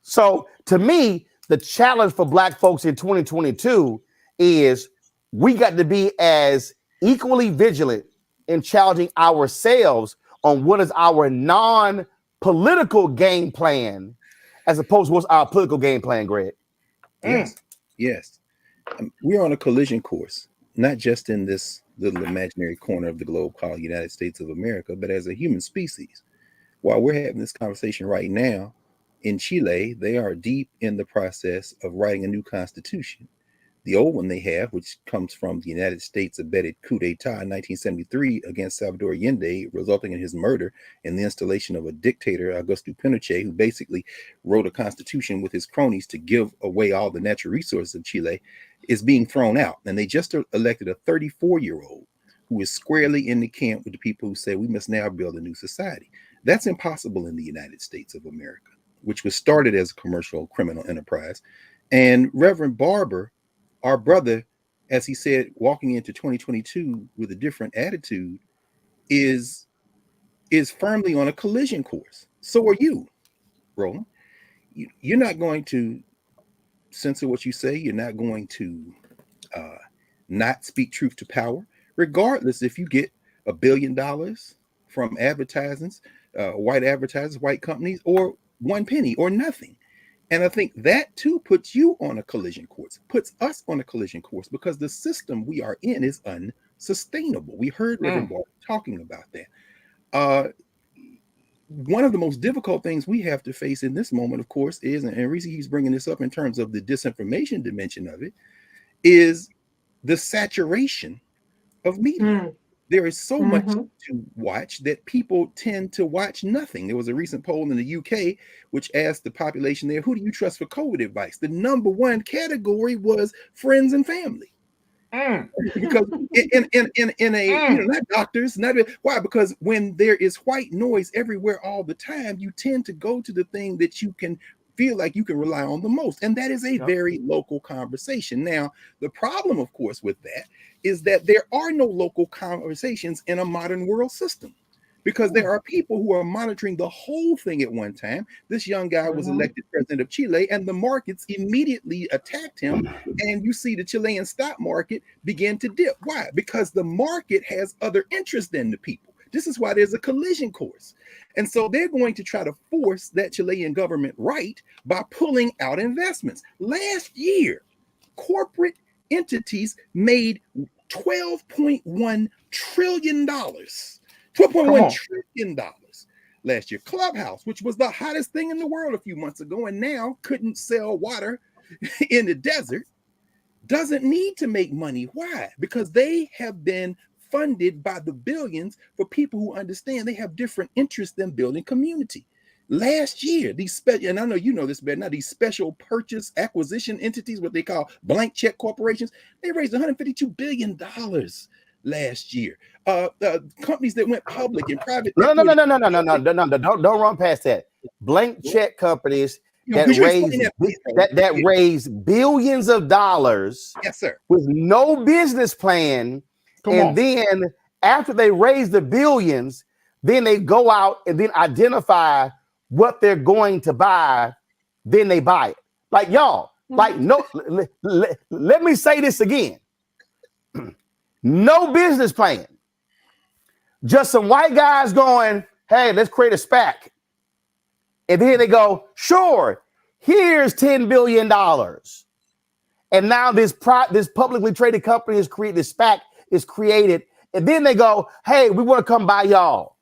So to me, the challenge for Black folks in 2022 is we got to be as equally vigilant in challenging ourselves on what is our non-political game plan, as opposed to what's our political game plan, Greg. Yes. We're on a collision course, not just in this little imaginary corner of the globe called United States of America, but as a human species. While we're having this conversation right now, in Chile, they are deep in the process of writing a new constitution. The old one they have, which comes from the United States abetted coup d'etat in 1973 against Salvador Allende, resulting in his murder and the installation of a dictator, Augusto Pinochet, who basically wrote a constitution with his cronies to give away all the natural resources of Chile, is being thrown out. And they just elected a 34-year-old who is squarely in the camp with the people who say we must now build a new society. That's impossible in the United States of America, which was started as a commercial criminal enterprise. And Reverend Barber, our brother, as he said, walking into 2022 with a different attitude, is firmly on a collision course. So are you, Roland. You're not going to censor what you say. You're not going to not speak truth to power, regardless if you get $1 billion from advertisements, white advertisers, white companies, or 1 penny or nothing. And I think that too puts you on a collision course, puts us on a collision course, because the system we are in is unsustainable. We heard Reverend Barber talking about that. one of the most difficult things we have to face in this moment, of course, is, and Reese keeps bringing this up in terms of the disinformation dimension of it, is the saturation of media. There is so much to watch that people tend to watch nothing. There was a recent poll in the UK which asked the population there, who do you trust for COVID advice? The number one category was friends and family. Because in a not doctors, not why? Because when there is white noise everywhere all the time, you tend to go to the thing that you can feel like you can rely on the most, and that is a very local conversation. Now, the problem, of course, with that is that there are no local conversations in a modern world system, because there are people who are monitoring the whole thing at one time. This young guy was elected president of Chile, and the markets immediately attacked him. And you see the Chilean stock market begin to dip. Why? Because the market has other interests than the people. This is why there's a collision course. And so they're going to try to force that Chilean government right by pulling out investments. Last year, corporate entities made $12.1 trillion. $12.1 trillion last year. Clubhouse, which was the hottest thing in the world a few months ago and now couldn't sell water in the desert, doesn't need to make money. Why? Because they have been funded by the billions for people who understand they have different interests than building community. Last year, these special, and I know you know this better now, these special purchase acquisition entities, what they call blank check corporations, they raised $152 billion last year. Companies that went public and private. No, don't run past that. Blank check companies that raise billions of dollars, yes, sir, with no business plan. Then after they raise the billions, then they go out and then identify what they're going to buy. Then they buy it. Like y'all, like no. Let me say this again. No business plan. Just some white guys going, hey, let's create a SPAC. And then they go, sure, here's $10 billion. And now this publicly traded company is created, this SPAC is created. And then they go, hey, we want to come buy y'all.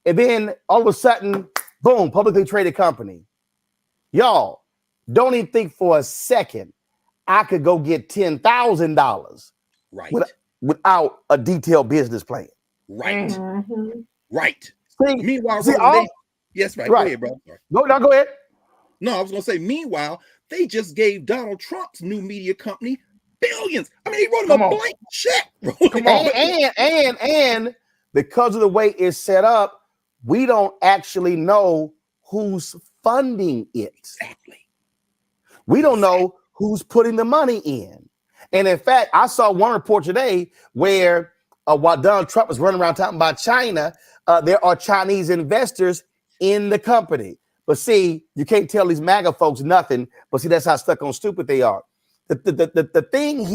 And then all of a sudden, boom, publicly traded company. Y'all, don't even think for a second I could go get $10,000 without a detailed business plan. Right. Right. Meanwhile, yes, right. Go ahead, bro. No, go ahead. No, I was gonna say, meanwhile, they just gave Donald Trump's new media company billions. I mean, he wrote him a blank check. And because of the way it's set up, we don't actually know who's funding it. Exactly. We don't know who's putting the money in. And in fact, I saw one report today where while Donald Trump was running around talking about China, there are Chinese investors in the company. But see, you can't tell these MAGA folks nothing. But see, that's how stuck on stupid they are. The thing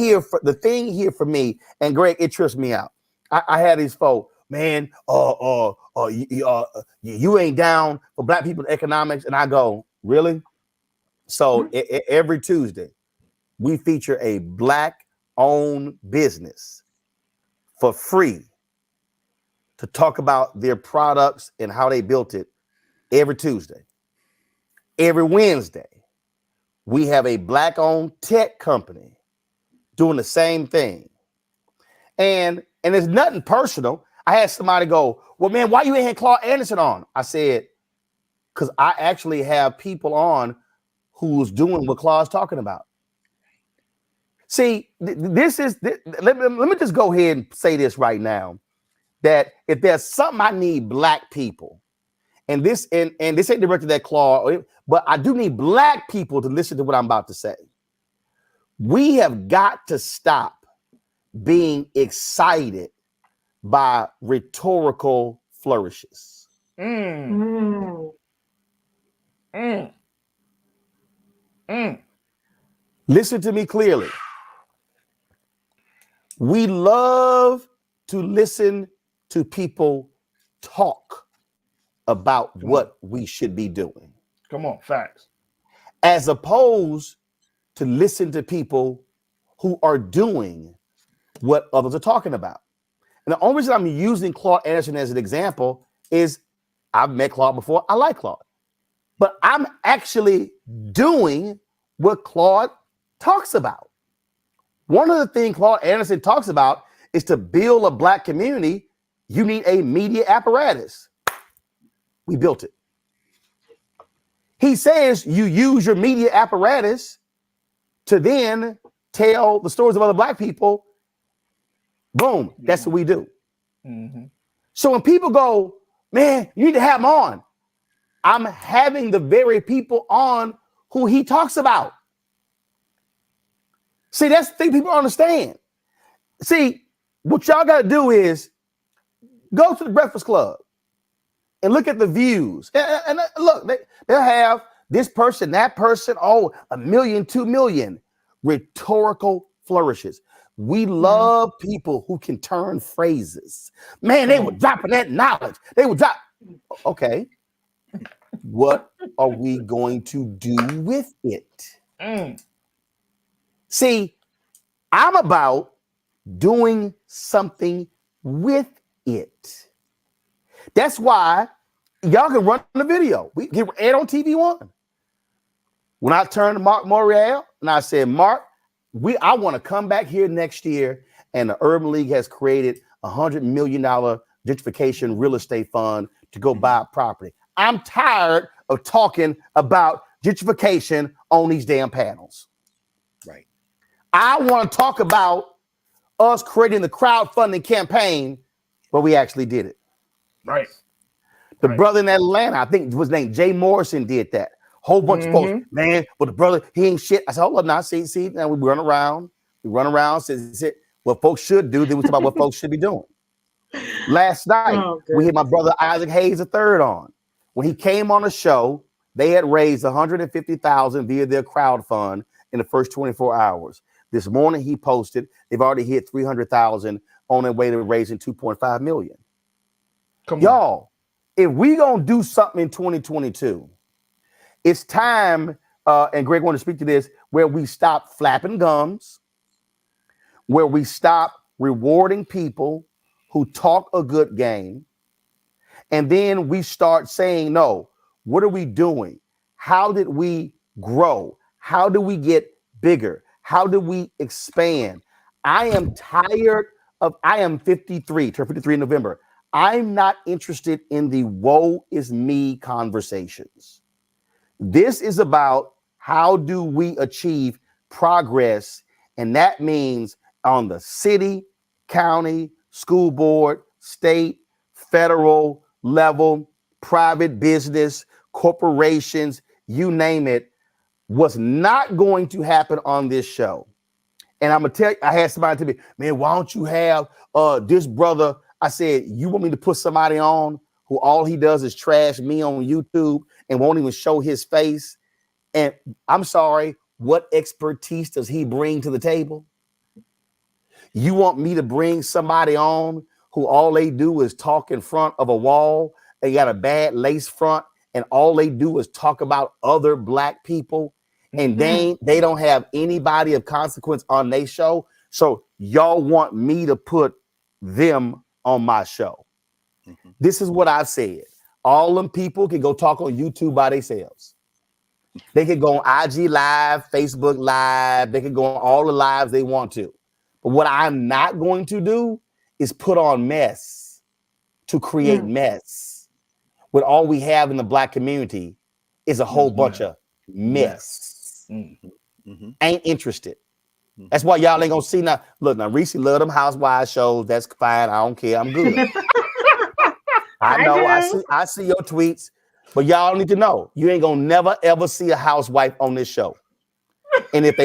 here for me, and Greg, it trips me out. I had these folks, man, you ain't down for black people in economics. And I go, really? So every Tuesday, we feature a black-owned business for free to talk about their products and how they built it every Tuesday. Every Wednesday, we have a black-owned tech company doing the same thing. And it's nothing personal. I had somebody go, well, man, why you ain't had Claude Anderson on? I said, because I actually have people on who's doing what Claude's talking about. See, let me just go ahead and say this right now, that if there's something I need black people, and this ain't directed at Claude, but I do need black people to listen to what I'm about to say. We have got to stop being excited by rhetorical flourishes. Listen to me clearly. We love to listen to people talk about what we should be doing. Come on, facts. As opposed to listen to people who are doing what others are talking about. And the only reason I'm using Claude Anderson as an example is I've met Claude before. I like Claude. But I'm actually doing what Claude talks about. One of the things Claude Anderson talks about is to build a Black community, you need a media apparatus. We built it. He says you use your media apparatus to then tell the stories of other Black people. Boom, that's what we do. Mm-hmm. So when people go, man, you need to have them on, I'm having the very people on who he talks about. See, that's the thing people understand. See, what y'all got to do is go to the Breakfast Club and look at the views. And look, they'll have this person, that person, 1 million, 2 million. Rhetorical flourishes. We love people who can turn phrases. Man, they were dropping that knowledge. They would drop. Okay. What are we going to do with it? See, I'm about doing something with it. That's why y'all can run the video. We get aired on TV1. When I turned to Mark Morial and I said, Mark, I want to come back here next year, and the Urban League has created $100 million gentrification real estate fund to go buy property. I'm tired of talking about gentrification on these damn panels. Right. I want to talk about us creating the crowdfunding campaign, but we actually did it. Right. The brother in Atlanta, I think was named Jay Morrison, did that. Whole bunch of folks, man, but the brother, he ain't shit. I said, hold up now, see, now we run around, says what folks should do, then we talk about what folks should be doing. Last night, we had my brother Isaac Hayes III on. When he came on the show, they had raised $150,000 via their crowd fund in the first 24 hours. This morning he posted, they've already hit 300,000 on their way to raising 2.5 million. Y'all, if we gonna do something in 2022, it's time, and Greg wanted to speak to this, where we stop flapping gums, where we stop rewarding people who talk a good game, and then we start saying, no, what are we doing? How did we grow? How do we get bigger? How do we expand? I am tired of, I am 53, turned 53 in November. I'm not interested in the woe is me conversations. This is about how do we achieve progress, and that means on the city, county, school board, state, federal level, private business, corporations, you name it. What's not going to happen on this show, and I'm gonna tell you, I had somebody tell me, man, why don't you have this brother? I said, you want me to put somebody on who all he does is trash me on YouTube and won't even show his face? And I'm sorry, what expertise does he bring to the table? You want me to bring somebody on who all they do is talk in front of a wall? They got a bad lace front, and all they do is talk about other Black people, and they don't have anybody of consequence on their show. So y'all want me to put them on my show? This is what I said. All them people can go talk on YouTube by themselves. They can go on IG Live, Facebook Live. They can go on all the lives they want to. But what I'm not going to do is put on mess to create mess. When all we have in the Black community is a whole bunch of mess. Ain't interested. That's why y'all ain't gonna see now. Look, now Reese love them housewives shows. That's fine. I don't care. I'm good. I know. I see your tweets, but y'all need to know you ain't gonna never ever see a housewife on this show. And if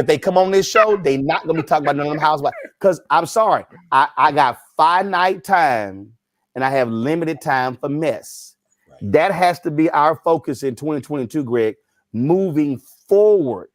they come on this show, they not gonna be talking about none of them housewives. Because I'm sorry, I got finite time and I have limited time for mess. That has to be our focus in 2022, Greg. Moving forward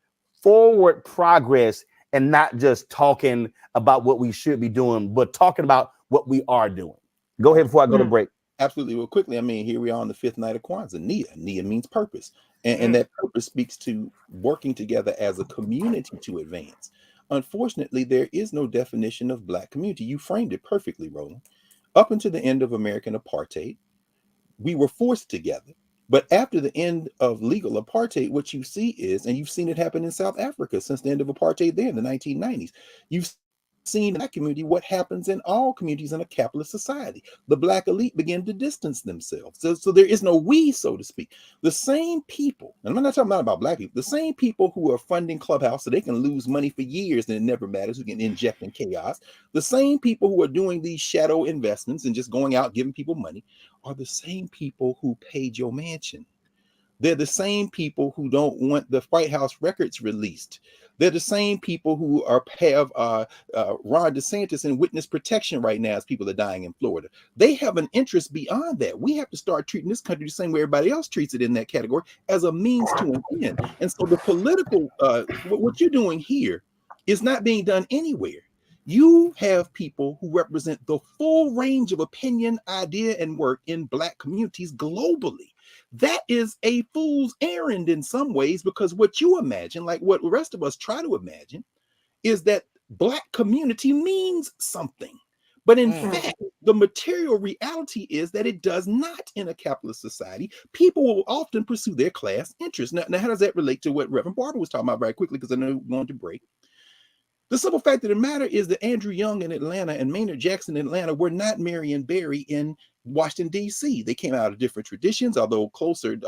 progress, and not just talking about what we should be doing, but talking about what we are doing. Go ahead before I go to break. Absolutely. Well, quickly, I mean, here we are on the 5th night of Kwanzaa. Nia means purpose. And that purpose speaks to working together as a community to advance. Unfortunately, there is no definition of Black community. You framed it perfectly, Roland. Up until the end of American apartheid, we were forced together. But after the end of legal apartheid, what you see is, and you've seen it happen in South Africa since the end of apartheid there in the 1990s, you've seen in that community what happens in all communities in a capitalist society. The Black elite begin to distance themselves. So there is no we, so to speak. The same people, and I'm not talking about Black people, the same people who are funding Clubhouse so they can lose money for years and it never matters, who can inject in chaos, the same people who are doing these shadow investments and just going out giving people money are the same people who paid your mansion. They're the same people who don't want the White House records released. They're the same people who have Ron DeSantis in witness protection right now as people are dying in Florida. They have an interest beyond that. We have to start treating this country the same way everybody else treats it in that category, as a means to an end. And so the political, what you're doing here is not being done anywhere. You have people who represent the full range of opinion, idea, and work in Black communities globally. That is a fool's errand in some ways, because what you imagine, like what the rest of us try to imagine, is that Black community means something. But in fact, the material reality is that it does not in a capitalist society. People will often pursue their class interests. Now, how does that relate to what Reverend Barber was talking about very quickly, because I know we're going to break? The simple fact of the matter is that Andrew Young in Atlanta and Maynard Jackson in Atlanta were not Marion Barry in Washington, D.C. They came out of different traditions, although closer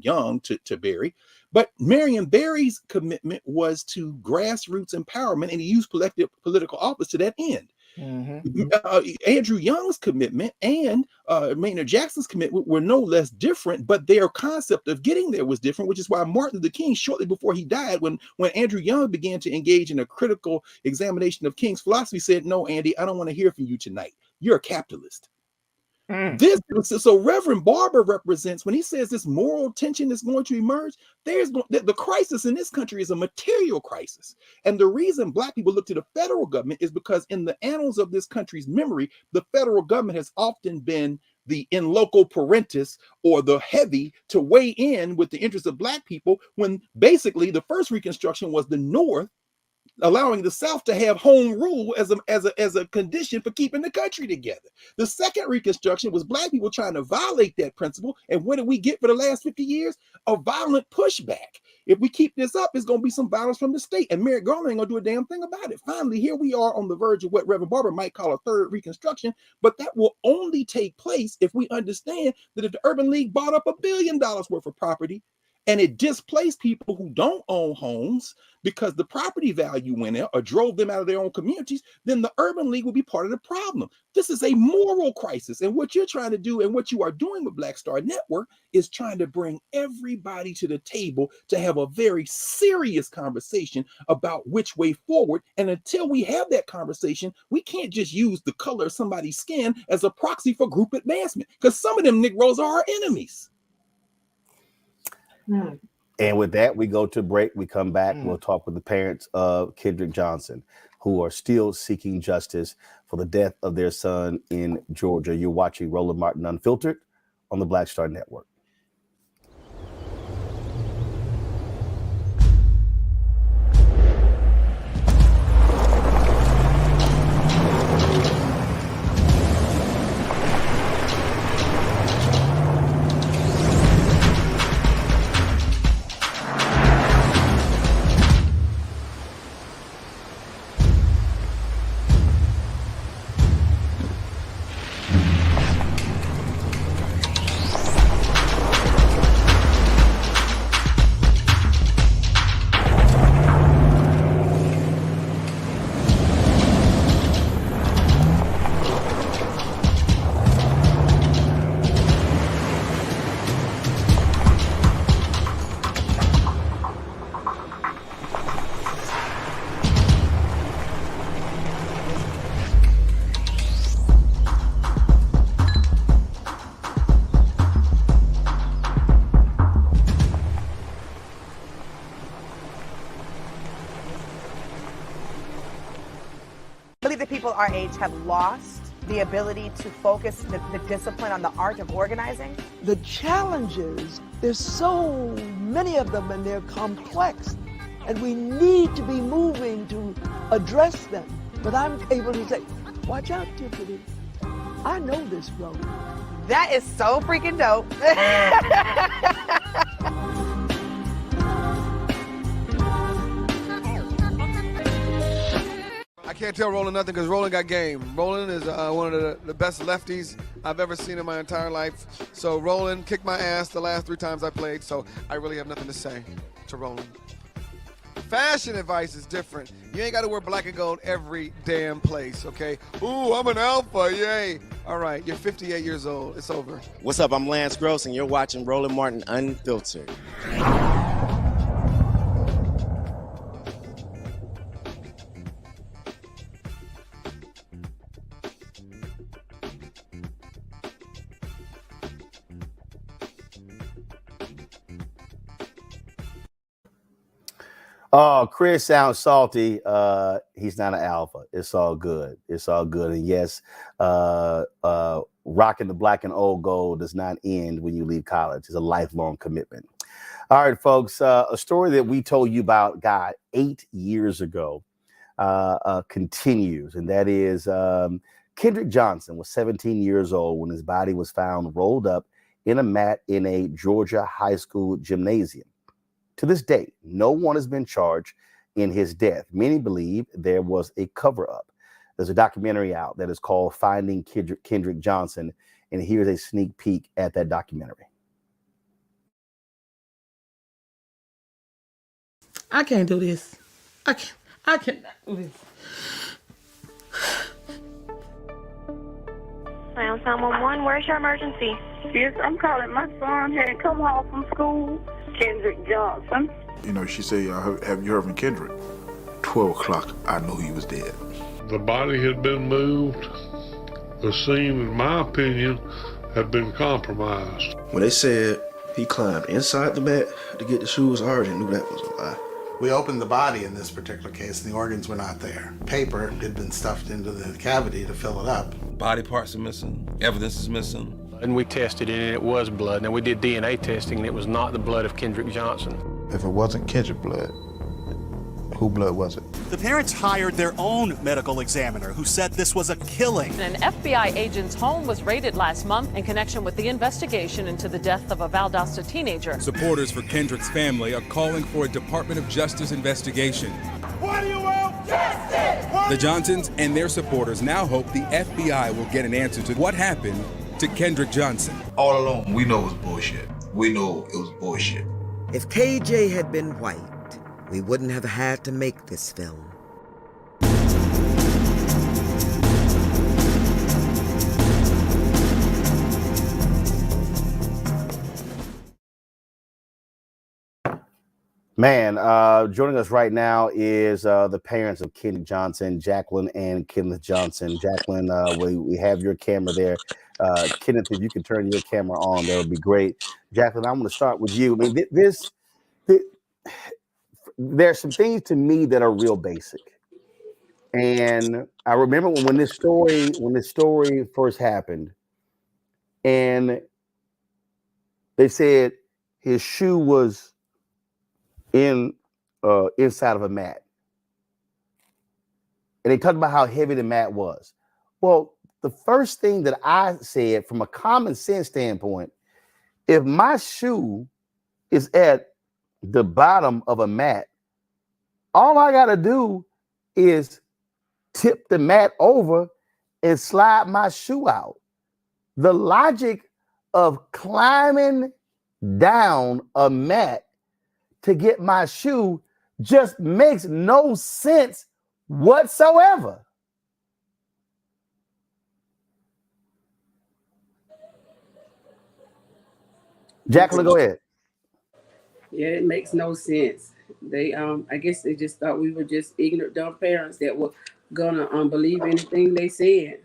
Young to Barry. But Marion Barry's commitment was to grassroots empowerment, and he used collective political office to that end. Andrew Young's commitment and Maynard Jackson's commitment were no less different, but their concept of getting there was different, which is why Martin Luther King, shortly before he died, when Andrew Young began to engage in a critical examination of King's philosophy, said, "No, Andy, I don't want to hear from you tonight. You're a capitalist." So Reverend Barber represents, when he says this moral tension is going to emerge, the crisis in this country is a material crisis. And the reason Black people look to the federal government is because in the annals of this country's memory, the federal government has often been the in loco parentis, or the heavy to weigh in with the interests of Black people, when basically the first Reconstruction was the North allowing the South to have home rule as a condition for keeping the country together. The second Reconstruction was Black people trying to violate that principle. And what did we get for the last 50 years? A violent pushback. If we keep this up, it's going to be some violence from the state. And Merrick Garland ain't going to do a damn thing about it. Finally, here we are on the verge of what Reverend Barber might call a third Reconstruction. But that will only take place if we understand that if the Urban League bought up $1 billion worth of property, and it displaced people who don't own homes because the property value went out or drove them out of their own communities, then the Urban League will be part of the problem. This is a moral crisis. And what you're trying to do, and what you are doing with Black Star Network, is trying to bring everybody to the table to have a very serious conversation about which way forward. And until we have that conversation, we can't just use the color of somebody's skin as a proxy for group advancement, because some of them Negroes are our enemies. And with that, we go to break. We come back. We'll talk with the parents of Kendrick Johnson, who are still seeking justice for the death of their son in Georgia. You're watching Roland Martin Unfiltered on the Black Star Network. Our age have lost the ability to focus the discipline on the art of organizing? The challenges, there's so many of them and they're complex, and we need to be moving to address them. But I'm able to say, watch out, Tiffany. I know this, Roland. That is so freaking dope. I can't tell Roland nothing because Roland got game. Roland is one of the best lefties I've ever seen in my entire life. So Roland kicked my ass the last 3 times I played, so I really have nothing to say to Roland. Fashion advice is different. You ain't got to wear black and gold every damn place, okay? Ooh, I'm an alpha, yay. All right, you're 58 years old. It's over. What's up? I'm Lance Gross, and you're watching Roland Martin Unfiltered. Oh, Chris sounds salty. He's not an alpha. It's all good. It's all good. And yes, rocking the black and old gold does not end when you leave college. It's a lifelong commitment. All right, folks. A story that we told you about, God, 8 years ago continues. And that is Kendrick Johnson was 17 years old when his body was found rolled up in a mat in a Georgia high school gymnasium. To this day, no one has been charged in his death. Many believe there was a cover-up. There's a documentary out that is called Finding Kendrick Johnson, and here's a sneak peek at that documentary. I can't do this. I cannot do this. Round 911, where's your emergency? Yes, I'm calling. My son had come home from school. Kendrick Johnson. You know, she said, have you heard from Kendrick? 12 o'clock, I knew he was dead. The body had been moved. The scene, in my opinion, had been compromised. When they said he climbed inside the mat to get the shoes, I already knew that was a lie. We opened the body in this particular case, and the organs were not there. Paper had been stuffed into the cavity to fill it up. Body parts are missing, evidence is missing. And we tested it, and it was blood. Now, we did DNA testing, and it was not the blood of Kendrick Johnson. If it wasn't Kendrick blood, who blood was it? The parents hired their own medical examiner who said this was a killing. An FBI agent's home was raided last month in connection with the investigation into the death of a Valdosta teenager. Supporters for Kendrick's family are calling for a Department of Justice investigation. What do you want? Justice! The Johnsons and their supporters now hope the FBI will get an answer to what happened to Kendrick Johnson. All along, we know it was bullshit. We know it was bullshit. If KJ had been white, we wouldn't have had to make this film. Man, joining us right now is the parents of Kendrick Johnson, Jacqueline and Kenneth Johnson. Jacqueline, we have your camera there. Kenneth, if you can turn your camera on, that would be great. Jacqueline, I'm going to start with you. I mean, there's some things to me that are real basic. And I remember when this story first happened, and they said his shoe was inside of a mat. And they talked about how heavy the mat was. Well, the first thing that I said from a common sense standpoint, if my shoe is at the bottom of a mat, all I got to do is tip the mat over and slide my shoe out. The logic of climbing down a mat to get my shoe just makes no sense whatsoever. Jacqueline, go ahead. Yeah, it makes no sense. They, I guess they just thought we were just ignorant, dumb parents that were gonna believe anything they said.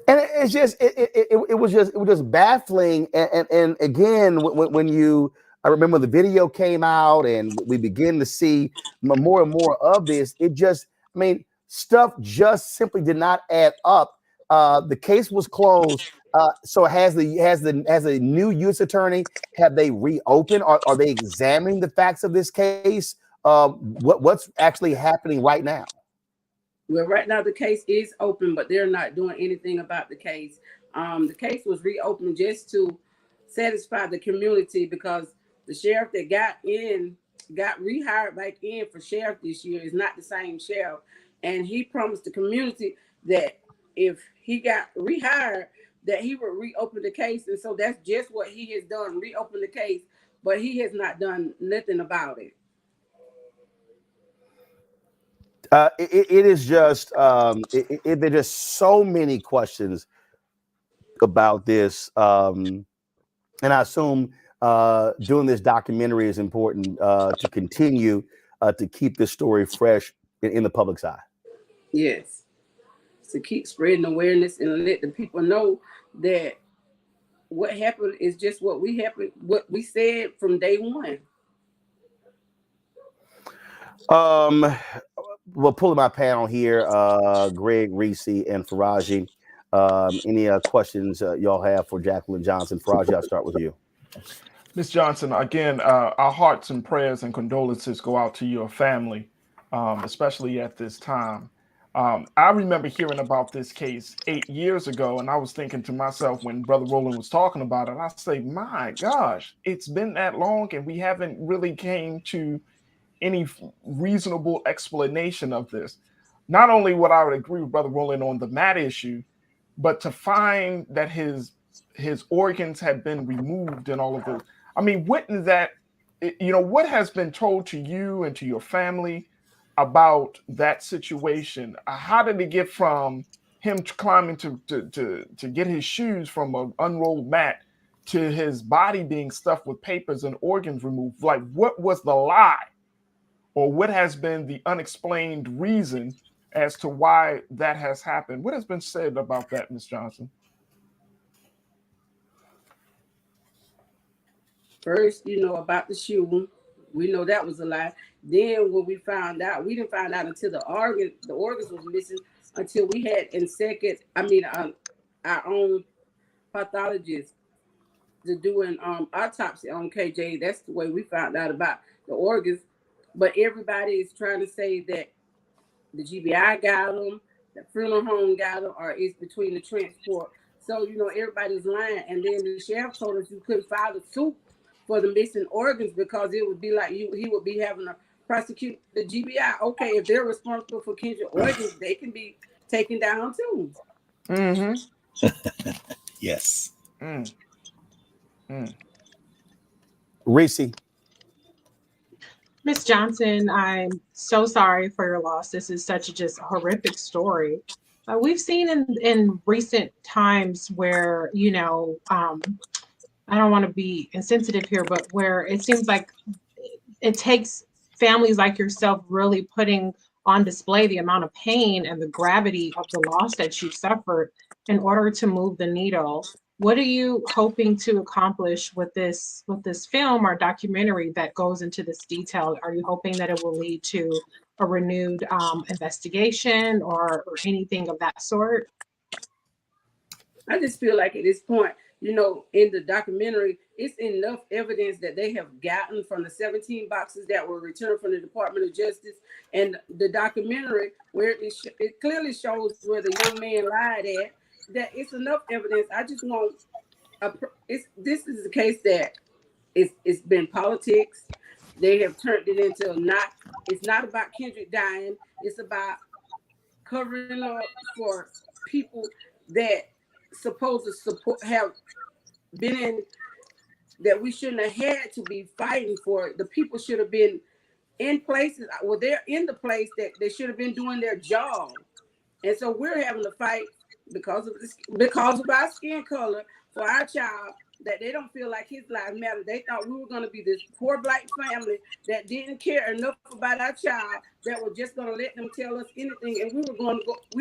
And it's just it was just baffling. And again, when I remember the video came out and we begin to see more and more of this, stuff just simply did not add up. The case was closed. So has a new U.S. attorney, have they reopened? Are they examining the facts of this case? What's actually happening right now? Well, right now the case is open, but they're not doing anything about the case. The case was reopened just to satisfy the community because the sheriff that got rehired back in for sheriff this year is not the same sheriff. And he promised the community that if he got rehired, that he would reopen the case. And so that's just what he has done, reopen the case, but he has not done nothing about it. It is just, there's just so many questions about this. And I assume doing this documentary is important to continue to keep this story fresh in the public's eye. Yes. To keep spreading awareness and let the people know that what happened is just what we said from day one. We'll pull my panel here, Greg, Reese, and Faraji. Any questions y'all have for Jacqueline Johnson? Faraji, I'll start with you. Ms. Johnson, again, our hearts and prayers and condolences go out to your family, especially at this time. I remember hearing about this case 8 years ago, and I was thinking to myself when Brother Roland was talking about it, I say, my gosh, it's been that long and we haven't really came to any reasonable explanation of this. Not only would I agree with Brother Roland on the Matt issue, but to find that his organs had been removed and all of this. I mean, wouldn't that, what has been told to you and to your family about that situation? How did it get from him climbing to get his shoes from an unrolled mat to his body being stuffed with papers and organs removed? Like, what was the lie? Or what has been the unexplained reason as to why that has happened? What has been said about that, Ms. Johnson? First, about the shoe, we know that was a lie. Then when we found out, we didn't find out until the organs was missing, until we had our own pathologist to do an autopsy on KJ. That's the way we found out about the organs. But everybody is trying to say that the GBI got them, the funeral home got them, or it's between the transport. So, everybody's lying. And then the sheriff told us you couldn't file a suit for the missing organs because it would be like he would be having to prosecute the GBI. Okay, if they're responsible for Kendrick organs, they can be taken down too. Mm-hmm. Yes. Reese. Ms. Johnson, I'm so sorry for your loss. This is such a just horrific story. We've seen in recent times where, I don't want to be insensitive here, but where it seems like it takes families like yourself really putting on display the amount of pain and the gravity of the loss that you suffered in order to move the needle. What are you hoping to accomplish with this film or documentary that goes into this detail? Are you hoping that it will lead to a renewed investigation or anything of that sort? I just feel like at this point, in the documentary, it's enough evidence that they have gotten from the 17 boxes that were returned from the Department of Justice, and the documentary where it clearly shows where the young man lied at. That it's enough evidence. I just want this is a case that it's been politics. They have turned it into it's not about Kendrick dying. It's about covering up for people that supposed to have been in that we shouldn't have had to be fighting for. The people should have been in places. Well, they're in the place that they should have been doing their job, and so we're having to fight because of our skin color for our child, that they don't feel like his life mattered. They thought we were going to be this poor black family that didn't care enough about our child, that were just going to let them tell us anything, and we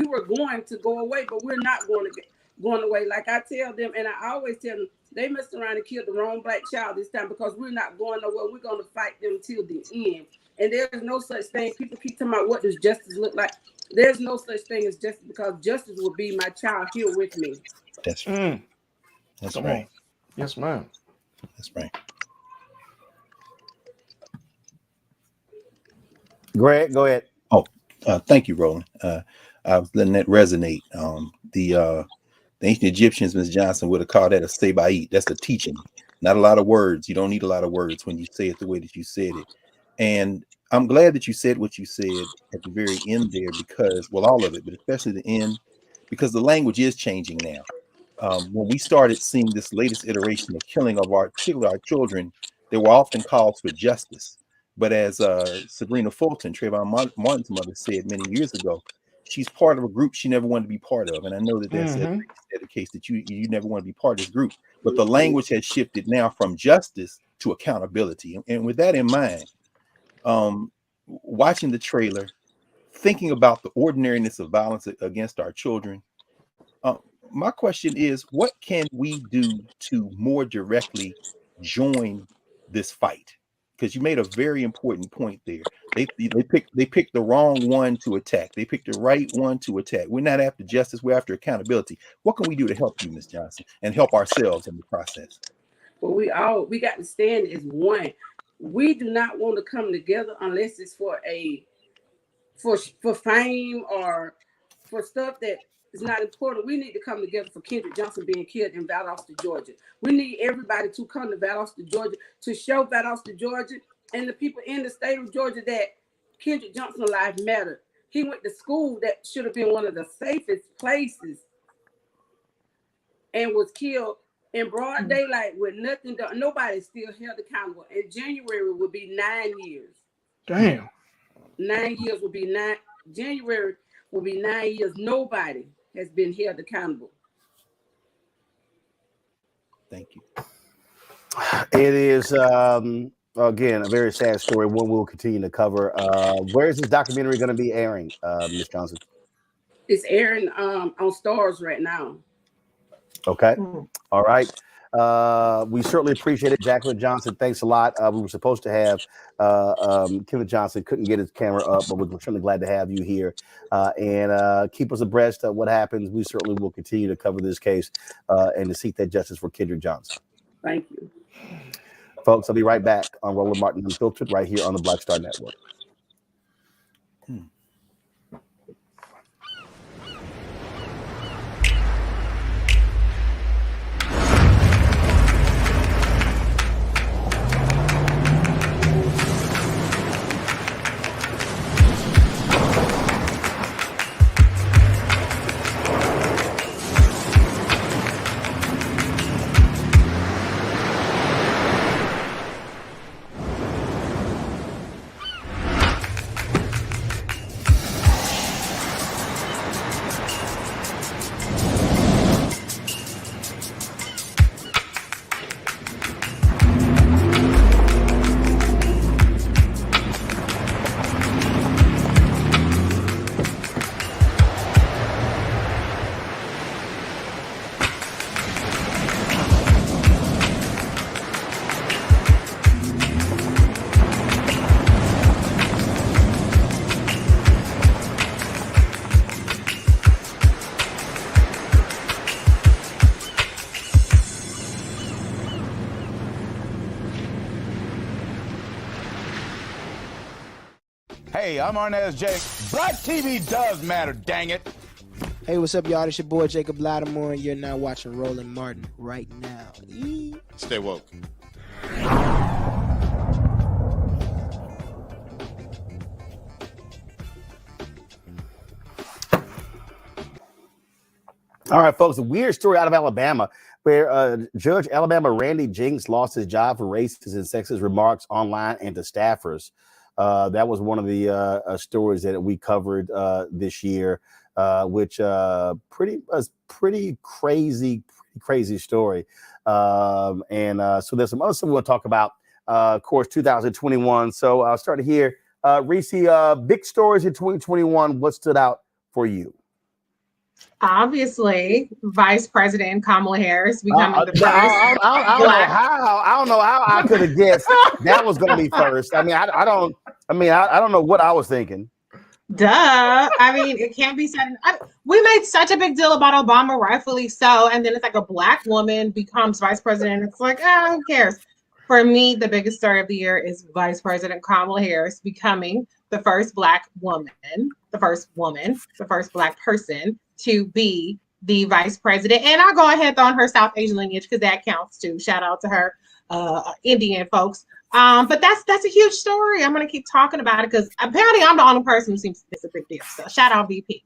were going to go away, but we're not going away. Like I tell them, and I always tell them, they messed around and killed the wrong black child this time, because we're not going nowhere. We're going to fight them till the end. And there's no such thing. People keep talking about what does justice look like. There's no such thing as justice, because justice will be my child here with me. That's right. That's Come right. on. Yes, ma'am. That's right. Greg, go ahead. Oh, Thank you, Roland. I was letting that resonate. The ancient Egyptians, Ms. Johnson, would have called that a seba'it. That's a teaching. Not a lot of words. You don't need a lot of words when you say it the way that you said it. And I'm glad that you said what you said at the very end there, because, well, all of it, but especially the end, because the language is changing now. When we started seeing this latest iteration of killing of particularly our children, there were often calls for justice. But as Sabrina Fulton, Trayvon Martin's mother, said many years ago, she's part of a group she never wanted to be part of. And I know that that's the case, that you never want to be part of this group. But the language has shifted now from justice to accountability. And with that in mind, watching the trailer, thinking about the ordinariness of violence against our children, my question is, what can we do to more directly join this fight? Because you made a very important point there. They picked the wrong one to attack. They picked the right one to attack. We're not after justice. We're after accountability. What can we do to help you, Ms. Johnson, and help ourselves in the process? Well, we got to stand as one. We do not want to come together unless it's for fame or for stuff that is not important. We need to come together for Kendrick Johnson being killed in Valdosta, Georgia. We need everybody to come to Valdosta, Georgia, to show Valdosta, Georgia, and the people in the state of Georgia that Kendrick Johnson's life mattered. He went to school that should have been one of the safest places and was killed in broad daylight with nothing done. Nobody still held accountable. In January will be 9 years. Damn. 9 years will be nine. January will be 9 years. Nobody has been held accountable. Thank you. It is again a very sad story. One we'll continue to cover. Where is this documentary going to be airing, Ms. Johnson? It's airing on Stars right now. Okay. All right. We certainly appreciate it. Jacqueline Johnson, thanks a lot. We were supposed to have Kendrick Johnson, couldn't get his camera up, but we're certainly glad to have you here and keep us abreast of what happens. We certainly will continue to cover this case and to seek that justice for Kendrick Johnson. Thank you. Folks, I'll be right back on Roland Martin Unfiltered right here on the Black Star Network. Hey, I'm Arnaz Jake. Black TV does matter, dang it. Hey, what's up, y'all? It's your boy Jacob Lattimore, and you're now watching Roland Martin right now. Stay woke. All right, folks, a weird story out of Alabama where Judge Alabama Randy Jinks lost his job for racist and sexist remarks online and to staffers. That was one of the stories that we covered this year, which pretty crazy story. So there's some other stuff we want to talk about, of course, 2021. So I'll start here. Reese, big stories in 2021. What stood out for you? Obviously, Vice President Kamala Harris becoming the first. I don't know how I could have guessed that was going to be first. I mean, I don't know what I was thinking. Duh. I mean, it can't be said. We made such a big deal about Obama, rightfully so, and then it's like a Black woman becomes vice president. It's like, who cares? For me, the biggest story of the year is Vice President Kamala Harris becoming the first Black woman, the first Black person to be the vice president. And I'll go ahead and throw on her South Asian lineage because that counts too. Shout out to her Indian folks. But that's a huge story. I'm going to keep talking about it because apparently I'm the only person who seems it's a big deal. So shout out VP.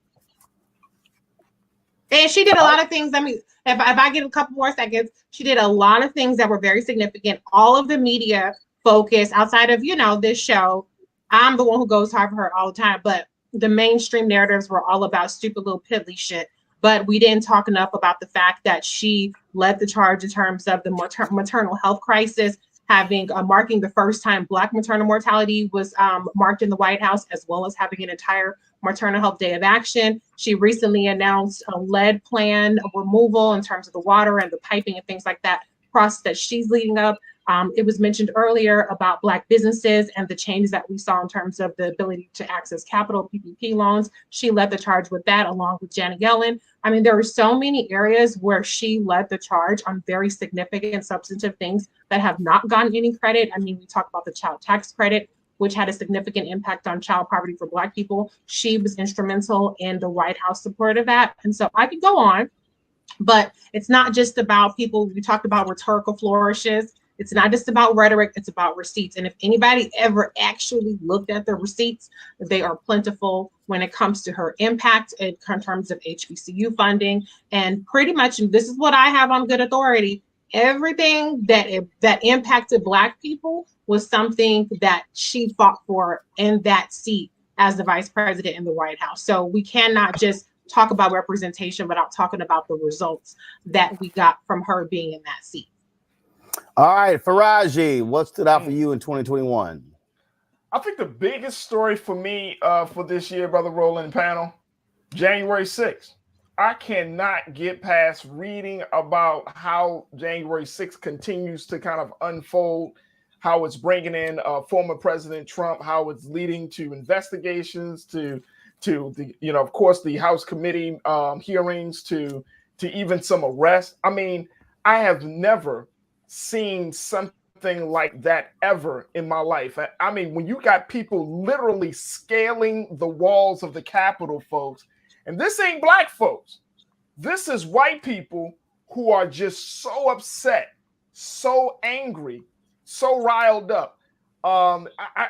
And she did a lot of things. I mean, if I get a couple more seconds, she did a lot of things that were very significant. All of the media focus outside of, this show, I'm the one who goes hard for her all the time. But the mainstream narratives were all about stupid little piddly shit. But we didn't talk enough about the fact that she led the charge in terms of the maternal health crisis, having marking the first time Black maternal mortality was marked in the White House, as well as having an entire maternal health day of action. She recently announced a lead plan removal in terms of the water and the piping and things like that process that she's leading up. It was mentioned earlier about Black businesses and the changes that we saw in terms of the ability to access capital, PPP loans. She led the charge with that, along with Janet Yellen. I mean, there were so many areas where she led the charge on very significant substantive things that have not gotten any credit. I mean, we talk about the child tax credit, which had a significant impact on child poverty for Black people. She was instrumental in the White House support of that. And so I could go on, but it's not just about people. We talked about rhetorical flourishes. It's not just about rhetoric, it's about receipts. And if anybody ever actually looked at the receipts, they are plentiful when it comes to her impact in terms of HBCU funding. And pretty much, this is what I have on good authority, everything that impacted Black people was something that she fought for in that seat as the vice president in the White House. So we cannot just talk about representation without talking about the results that we got from her being in that seat. All right, Faraji, what stood out for you in 2021? I think the biggest story for me for this year, Brother Roland panel, January 6th. I cannot get past reading about how January 6th continues to kind of unfold, how it's bringing in former President Trump, how it's leading to investigations, to the, of course, the House committee hearings, to even some arrests. I mean, I have never seen something like that ever in my life. I mean, when you got people literally scaling the walls of the Capitol, folks, and this ain't Black folks, this is white people who are just so upset, so angry, so riled up.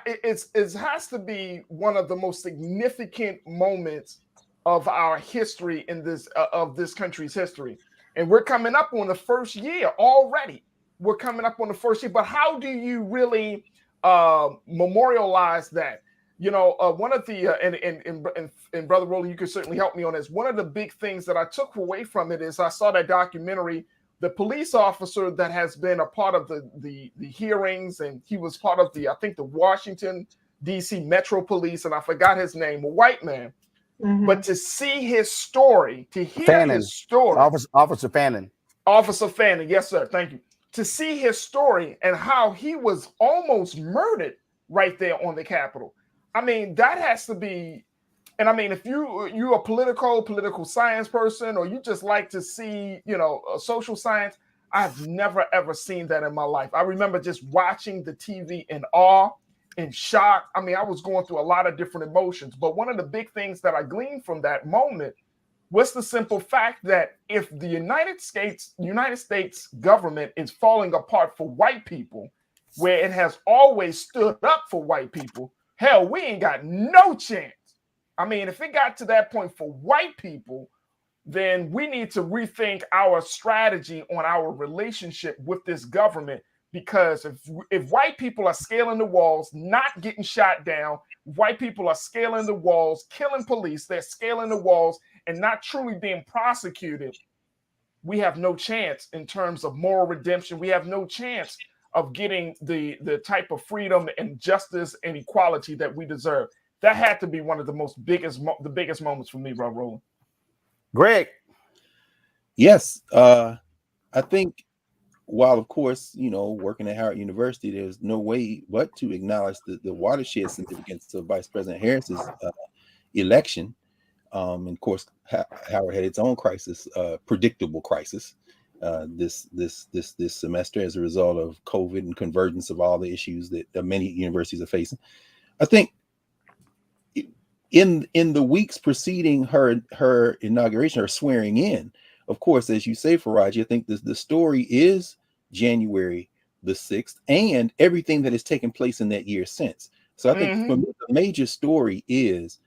It has to be one of the most significant moments of our history in this of this country's history. And we're coming up on the first year already. We're coming up on the first year, but how do you really memorialize that? One of the and Brother Roland, you can certainly help me on this. One of the big things that I took away from it is I saw that documentary, the police officer that has been a part of the hearings, and he was part of I think the Washington D.C. Metro Police, and I forgot his name, a white man. Mm-hmm. But to see his story, to hear his story, Officer Fannin, yes, sir, thank you. To see his story and how he was almost murdered right there on the Capitol. I mean, that has to be, and I mean, if you're a political science person, or you just like to see, social science, I've never, ever seen that in my life. I remember just watching the TV in awe, in shock. I mean, I was going through a lot of different emotions, but one of the big things that I gleaned from that moment was the simple fact that if the United States government is falling apart for white people, where it has always stood up for white people, hell, we ain't got no chance. I mean, if it got to that point for white people, then we need to rethink our strategy on our relationship with this government, because if white people are scaling the walls, not getting shot down, white people are scaling the walls, killing police, they're scaling the walls, and not truly being prosecuted, we have no chance in terms of moral redemption. We have no chance of getting the type of freedom and justice and equality that we deserve. That had to be one of the biggest moments for me, Rob Roland. Greg. Yes, I think while, of course, working at Howard University, there's no way but to acknowledge the watershed significance of Vice President Harris's election. And of course, Howard had its own crisis, predictable crisis, this semester as a result of COVID and convergence of all the issues that many universities are facing. I think in the weeks preceding her inauguration, her swearing in, of course, as you say, Faraji, I think the story is January the 6th and everything that has taken place in that year since. So I think for me, the major story is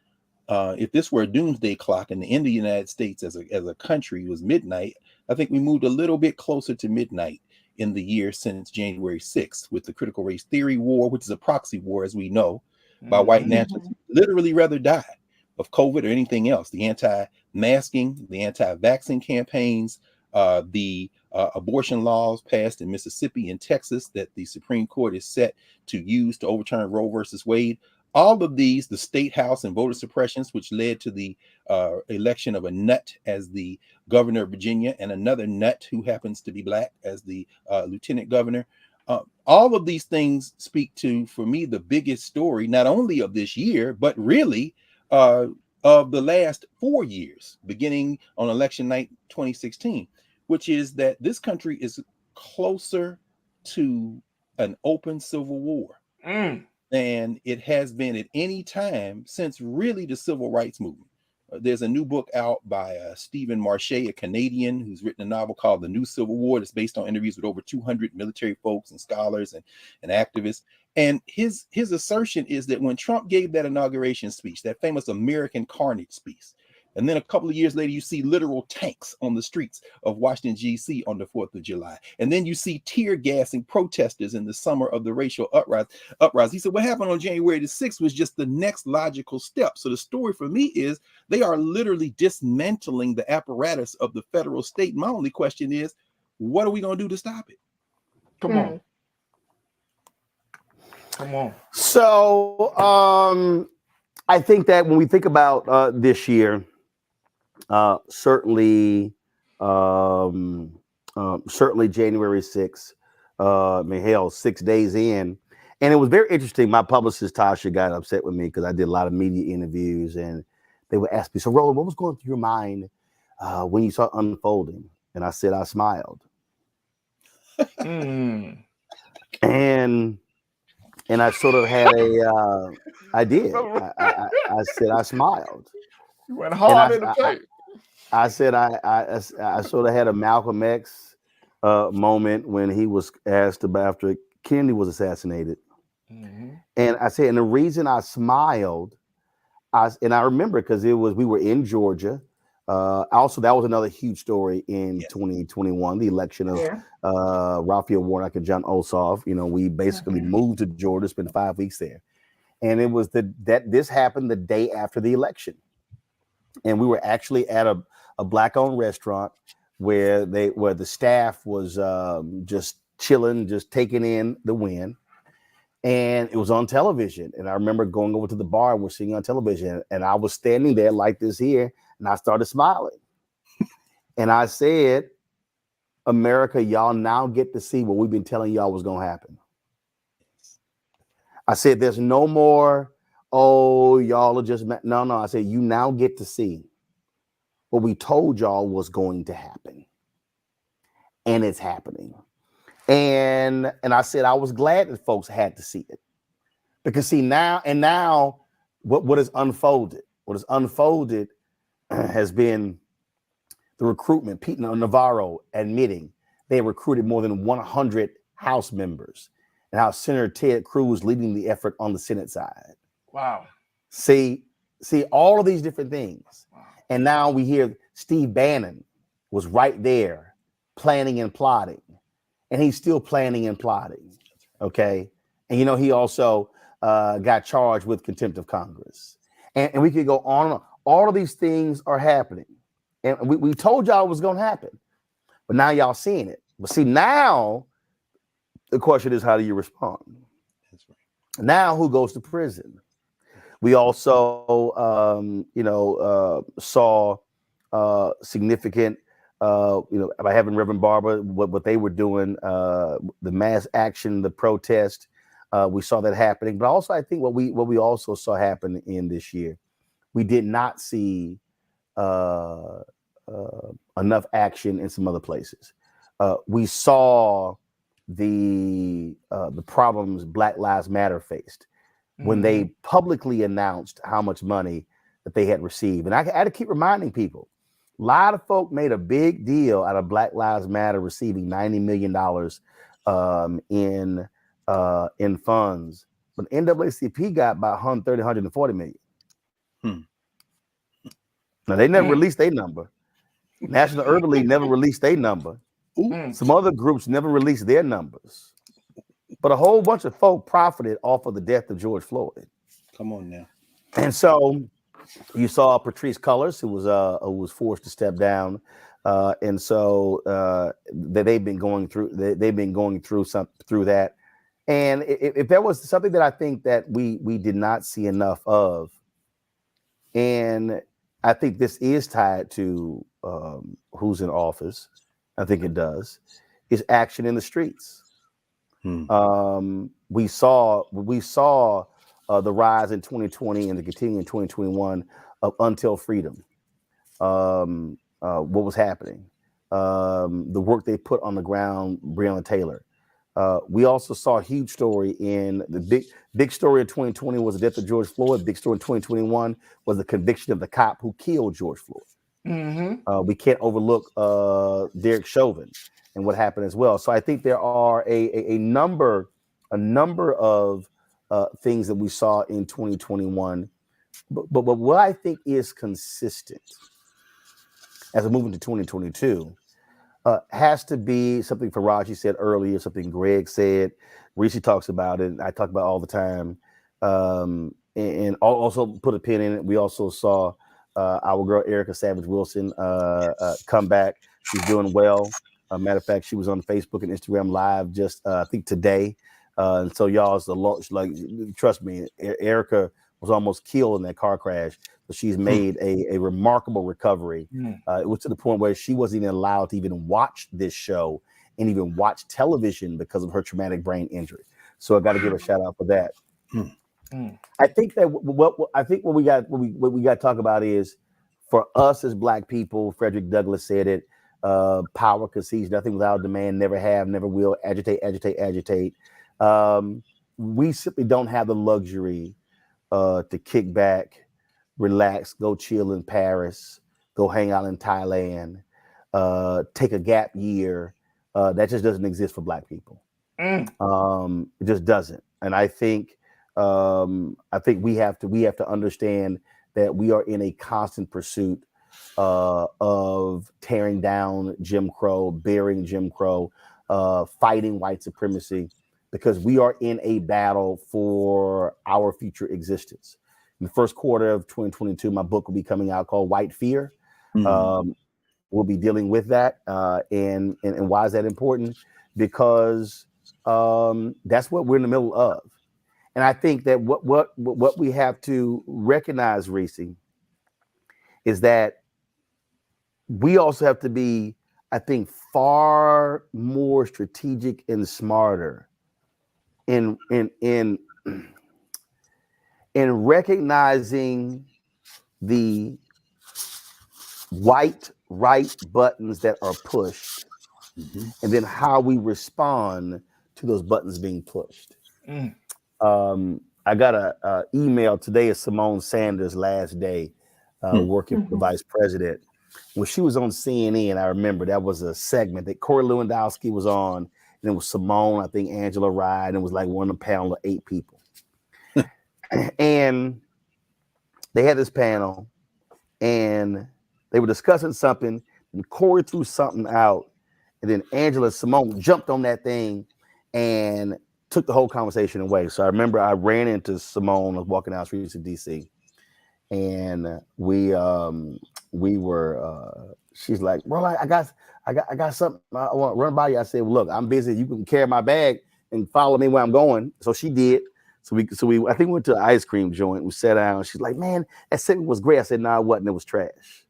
if this were a doomsday clock and the end of the United States as a country was midnight, I think we moved a little bit closer to midnight in the year since January 6th with the critical race theory war, which is a proxy war, as we know, by white nationalists who literally rather die of COVID or anything else. The anti-masking, the anti-vaccine campaigns, the abortion laws passed in Mississippi and Texas that the Supreme Court is set to use to overturn Roe versus Wade. All of these, the state house and voter suppressions, which led to the election of a nut as the governor of Virginia and another nut who happens to be black as the lieutenant governor. All of these things speak to, for me, the biggest story, not only of this year, but really of the last 4 years, beginning on election night 2016, which is that this country is closer to an open civil war than it has been at any time since really the civil rights movement. There's a new book out by Stephen Marche, a Canadian, who's written a novel called The New Civil War. That's based on interviews with over 200 military folks and scholars and activists. And his assertion is that when Trump gave that inauguration speech, that famous American Carnage speech, and then a couple of years later, you see literal tanks on the streets of Washington, D.C. on the 4th of July. And then you see tear gassing protesters in the summer of the racial uprising. He said, what happened on January the 6th was just the next logical step. So the story for me is they are literally dismantling the apparatus of the federal state. My only question is, what are we going to do to stop it? Come on. Come on. So I think that when we think about this year, certainly January 6th, hell, 6 days in. And it was very interesting. My publicist, Tasha, got upset with me because I did a lot of media interviews and they would ask me, so Roland, what was going through your mind when you saw it unfolding? And I said, I smiled. And I sort of had I did. I said, I smiled. You went hard in the face. I said I sort of had a Malcolm X moment when he was asked about after Kennedy was assassinated. And I said, and the reason I smiled, I remember because we were in Georgia. Also, that was another huge story in 2021, the election of Raphael Warnock and John Ossoff. You know, we basically moved to Georgia, spent 5 weeks there. And it was that this happened the day after the election. And we were actually at a black-owned restaurant where the staff was just chilling, just taking in the win. And it was on television. And I remember going over to the bar and we're seeing on television. And I was standing there like this here, and I started smiling. And I said, America, y'all now get to see what we've been telling y'all was going to happen. I said, there's no more, y'all are just, no. I said, you now get to see what we told y'all was going to happen. And it's happening. And I said, I was glad that folks had to see it. Because see, now what has unfolded has been the recruitment. Pete Navarro admitting they recruited more than 100 House members, and how Senator Ted Cruz leading the effort on the Senate side. Wow. See all of these different things. Wow. And now we hear Steve Bannon was right there planning and plotting, and he's still planning and plotting. Okay. And, he also got charged with contempt of Congress. And we could go on and on. All of these things are happening. And we told y'all it was going to happen. But now y'all seeing it. But see, now the question is, how do you respond? That's right. Now, who goes to prison? We also, saw significant, by having Reverend Barber, what they were doing, the mass action, the protest. We saw that happening. But also, I think what we also saw happen in this year, we did not see enough action in some other places. We saw the problems Black Lives Matter faced. when they publicly announced how much money that they had received. And I had to keep reminding people, a lot of folk made a big deal out of Black Lives Matter receiving $90 million in funds, but NAACP got about 130, 140 million. Now they never released their number. National Urban League never released their number. Some other groups never released their numbers. But a whole bunch of folk profited off of the death of George Floyd. Come on now. And so you saw Patrice Cullors, who was forced to step down, and so they've been going through through that. And if there was something that I think that we did not see enough of, and I think this is tied to who's in office, I think it does, is action in the streets. We saw the rise in 2020 and the continue in 2021 of Until Freedom. What was happening? The work they put on the ground, Breonna Taylor. We also saw a huge story in the big story of 2020 was the death of George Floyd. Big story in 2021 was the conviction of the cop who killed George Floyd. We can't overlook Derek Chauvin and what happened as well. So I think there are a number of things that we saw in 2021. But what I think is consistent as we move into 2022 has to be something Faraji said earlier, something Greg said. Reese talks about it. I talk about it all the time. And also put a pin in it. We also saw our girl Erica Savage Wilson come back. She's doing well. Matter of fact, she was on Facebook and Instagram Live just I think today. And so y'all, like, trust me, Erica was almost killed in that car crash, but she's made a remarkable recovery. It was to the point where she wasn't even allowed to even watch this show and even watch television because of her traumatic brain injury. So I got to give a shout out for that. I think that what we got to talk about is, for us as Black people, Frederick Douglass said it, power concedes nothing without demand, never have, never will, agitate. We simply don't have the luxury to kick back, relax, go chill in Paris, go hang out in Thailand, take a gap year. That just doesn't exist for Black people. It just doesn't. And I think we have to understand that we are in a constant pursuit of tearing down Jim Crow, burying Jim Crow, fighting white supremacy, because we are in a battle for our future existence. In the first quarter of 2022, my book will be coming out called White Fear. We'll be dealing with that. And why is that important? Because that's what we're in the middle of. And I think that what we have to recognize, Reese, is that we also have to be, I think, far more strategic and smarter in recognizing the white right buttons that are pushed, and then how we respond to those buttons being pushed. I got a email today of Simone Sanders' last day working for the vice president. When she was on CNN, I remember that was a segment that Corey Lewandowski was on, and it was Simone, I think Angela Rye, and it was like one of the panel of 8 people. And they had this panel, and they were discussing something, and Corey threw something out, and then Angela Simone jumped on that thing and took the whole conversation away. So I remember I ran into Simone, I was walking down the streets of DC, and we were she's like, well, I got something I want to run by you. I said, well, look, I'm busy. You can carry my bag and follow me where I'm going. So she did. So we I think we went to an ice cream joint. We sat down. She's like, man, that segment was great. I said, no, it wasn't. It was trash.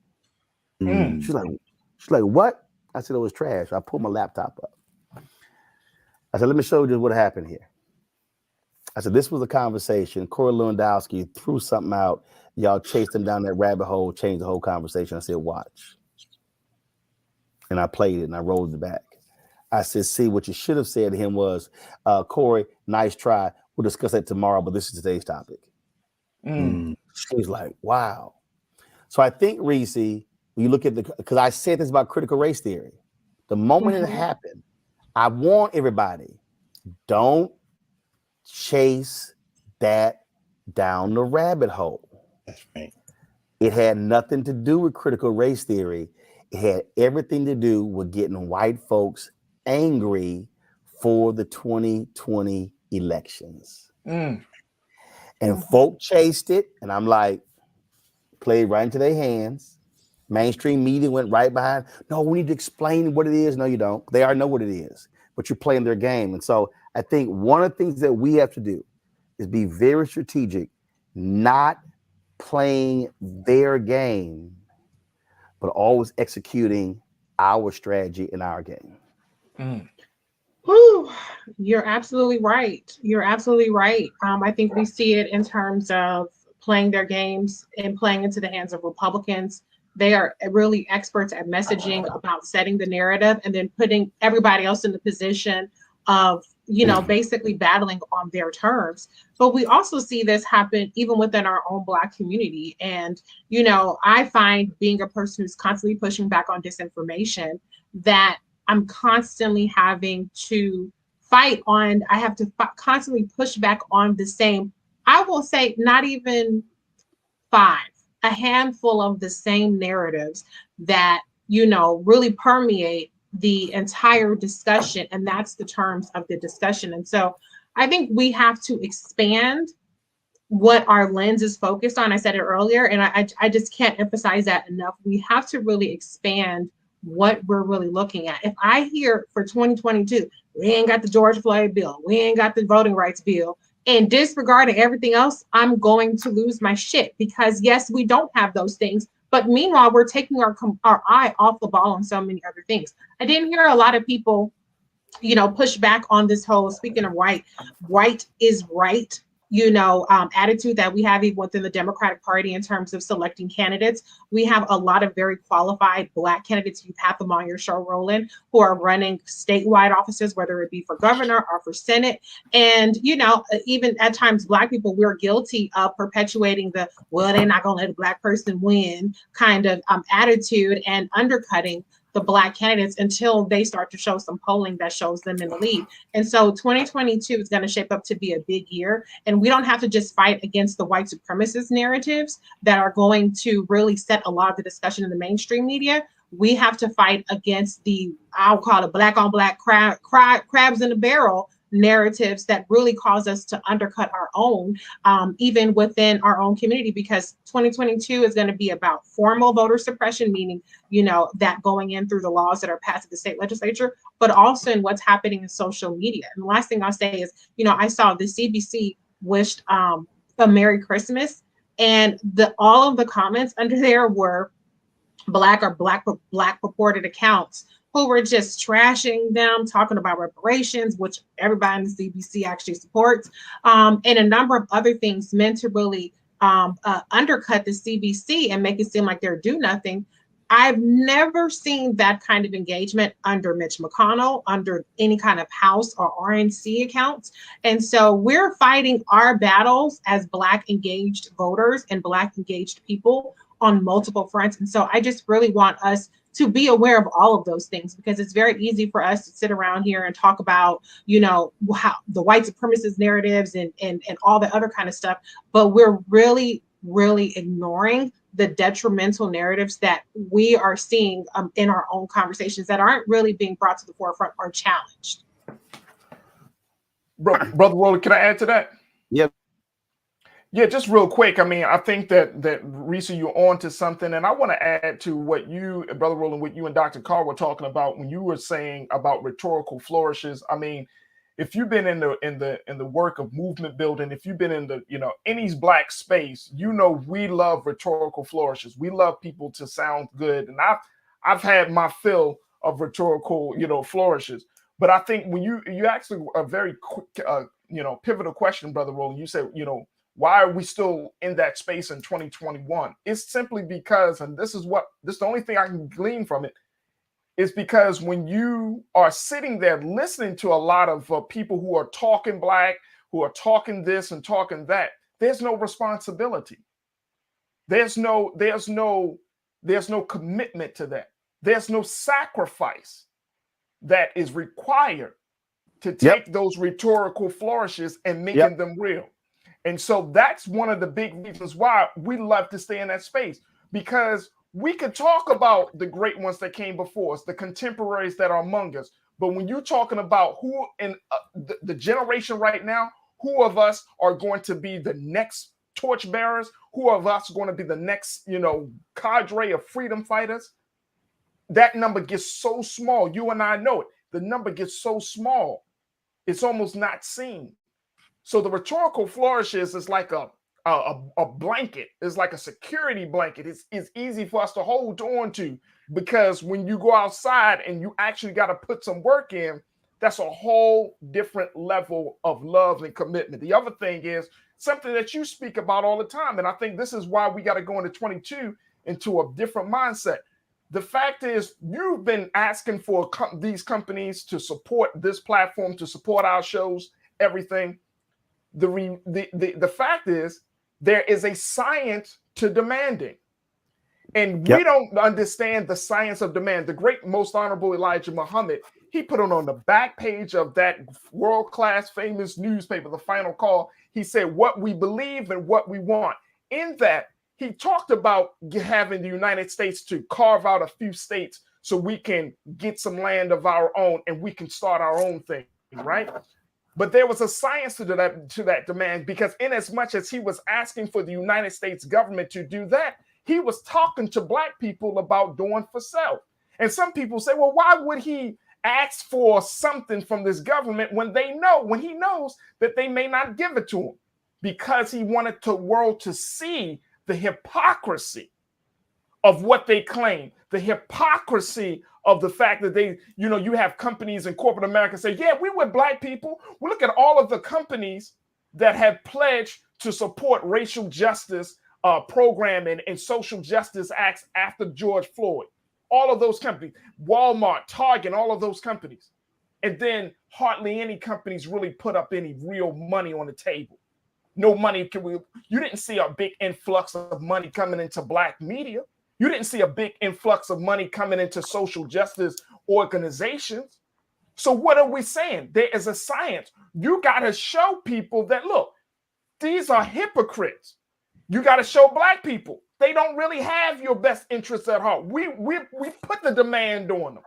She's like, what? I said, it was trash. I pulled my laptop up. I said, let me show you just what happened here. I said, this was a conversation. Corey Lewandowski threw something out. Y'all chased him down that rabbit hole, changed the whole conversation. I said, watch. And I played it and I rolled it back. I said, see, what you should have said to him was, Corey, nice try. We'll discuss that tomorrow, but this is today's topic. She was like, wow. So I think, Reese, when you look at because I said this about critical race theory, the moment it happened, I warn everybody, don't chase that down the rabbit hole. That's right. It had nothing to do with critical race theory. It had everything to do with getting white folks angry for the 2020 elections. And folk chased it, and I'm like, played right into their hands. Mainstream media went right behind. No, we need to explain what it is. No, you don't. They already know what it is, but you're playing their game. And so I think one of the things that we have to do is be very strategic, not playing their game, but always executing our strategy in our game. Whew, you're absolutely right. You're absolutely right. I think we see it in terms of playing their games and playing into the hands of Republicans. They are really experts at messaging about setting the narrative and then putting everybody else in the position of, basically battling on their terms. But we also see this happen even within our own Black community. And, I find, being a person who's constantly pushing back on disinformation, that I'm constantly having to fight on, I have to constantly push back on the same, I will say not even 5, a handful of the same narratives that, really permeate the entire discussion. And that's the terms of the discussion. And so I think we have to expand what our lens is focused on. I said it earlier, and I just can't emphasize that enough. We have to really expand what we're really looking at. If I hear for 2022, we ain't got the George Floyd bill, we ain't got the voting rights bill, and disregarding everything else, I'm going to lose my shit, because yes, we don't have those things. But meanwhile, we're taking our eye off the ball on so many other things. I didn't hear a lot of people, push back on this whole, speaking of white is right, attitude that we have even within the Democratic Party in terms of selecting candidates. We have a lot of very qualified Black candidates. You've had them on your show, Roland, who are running statewide offices, whether it be for governor or for Senate. And, even at times, Black people, we're guilty of perpetuating the, well, they're not going to let a Black person win kind of attitude and undercutting the Black candidates until they start to show some polling that shows them in the lead. And so 2022 is going to shape up to be a big year. And we don't have to just fight against the white supremacist narratives that are going to really set a lot of the discussion in the mainstream media. We have to fight against the, I'll call it Black on Black crabs in the barrel narratives that really cause us to undercut our own, even within our own community, because 2022 is going to be about formal voter suppression, meaning, that going in through the laws that are passed at the state legislature, but also in what's happening in social media. And the last thing I'll say is, I saw the CBC wished a Merry Christmas, and all of the comments under there were Black purported accounts who were just trashing them, talking about reparations, which everybody in the CBC actually supports, and a number of other things meant to really undercut the CBC and make it seem like they're do nothing. I've never seen that kind of engagement under Mitch McConnell, under any kind of House or RNC accounts. And so we're fighting our battles as Black engaged voters and Black engaged people on multiple fronts. And so I just really want us to be aware of all of those things, because it's very easy for us to sit around here and talk about, how the white supremacist narratives and all the other kind of stuff, but we're really, really ignoring the detrimental narratives that we are seeing in our own conversations that aren't really being brought to the forefront or challenged. Brother Roland, can I add to that? Yep. Yeah, just real quick. I mean, I think that Reese, you're on to something, and I want to add to what you, Brother Roland, what you and Dr. Carr were talking about when you were saying about rhetorical flourishes. I mean, if you've been in the work of movement building, if you've been in the any Black space, we love rhetorical flourishes. We love people to sound good, and I've had my fill of rhetorical flourishes. But I think when you actually a very quick pivotal question, Brother Roland, you said why are we still in that space in 2021? It's simply because, and this is the only thing I can glean from it, is because when you are sitting there listening to a lot of people who are talking Black, who are talking this and talking that, there's no responsibility. There's no commitment to that. There's no sacrifice that is required to take those rhetorical flourishes and making them real. And so that's one of the big reasons why we love to stay in that space, because we could talk about the great ones that came before us, the contemporaries that are among us. But when you're talking about who in the generation right now, who of us are going to be the next torchbearers, who of us are going to be the next, cadre of freedom fighters, that number gets so small. You and I know it. The number gets so small, it's almost not seen. So the rhetorical flourishes is like a blanket. It's like a security blanket. It's easy for us to hold on to, because when you go outside and you actually got to put some work in, that's a whole different level of love and commitment. The other thing is something that you speak about all the time, and I think this is why we got to go into 22 into a different mindset. The fact is, you've been asking for these companies to support this platform, to support our shows, everything. The fact is, there is a science to demanding. And we don't understand the science of demand. The great, most honorable Elijah Muhammad, he put it on the back page of that world-class famous newspaper, The Final Call. He said, what we believe and what we want. In that, he talked about having the United States to carve out a few states so we can get some land of our own and we can start our own thing, right? But there was a science to that demand, because in as much as he was asking for the United States government to do that, he was talking to Black people about doing for self. And some people say, well, why would he ask for something from this government when he knows that they may not give it to him? Because he wanted the world to see the hypocrisy of what they claim, the hypocrisy of the fact that you have companies in corporate America say, yeah, we were Black people. Well, look at all of the companies that have pledged to support racial justice programming and social justice acts after George Floyd. All of those companies, Walmart, Target, all of those companies. And then hardly any companies really put up any real money on the table. No money. You didn't see a big influx of money coming into Black media. You didn't see a big influx of money coming into social justice organizations. So what are we saying? There is a science. You got to show people that, look, these are hypocrites. You got to show Black people they don't really have your best interests at heart. We put the demand on them.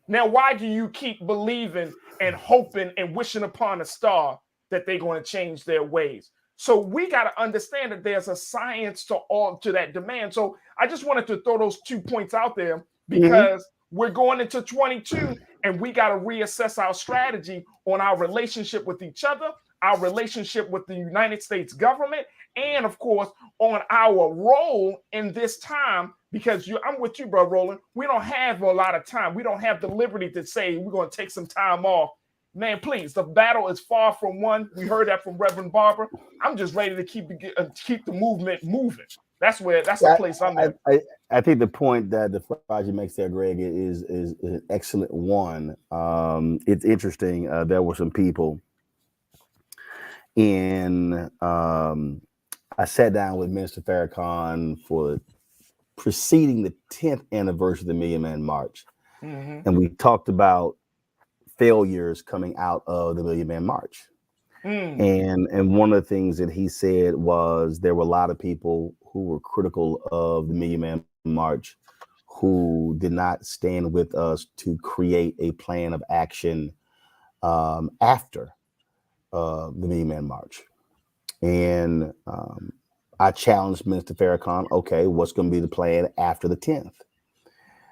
Now, why do you keep believing and hoping and wishing upon a star that they're going to change their ways? So we got to understand that there's a science to that demand. So I just wanted to throw those 2 points out there, because we're going into 22 and we got to reassess our strategy on our relationship with each other, our relationship with the United States government, and of course, on our role in this time, because I'm with you, bro, Roland. We don't have a lot of time. We don't have the liberty to say we're going to take some time off. Man, please, the battle is far from won. We heard that from Reverend Barber. I'm just ready to keep the movement moving. That's the place I'm at. I think the point that the project makes there, Greg, is an excellent one. It's interesting. There were some people I sat down with Minister Farrakhan for preceding the 10th anniversary of the Million Man March. And we talked about failures coming out of the Million Man March. And one of the things that he said was there were a lot of people who were critical of the Million Man March who did not stand with us to create a plan of action after the Million Man March. And I challenged Minister Farrakhan, okay, what's going to be the plan after the 10th?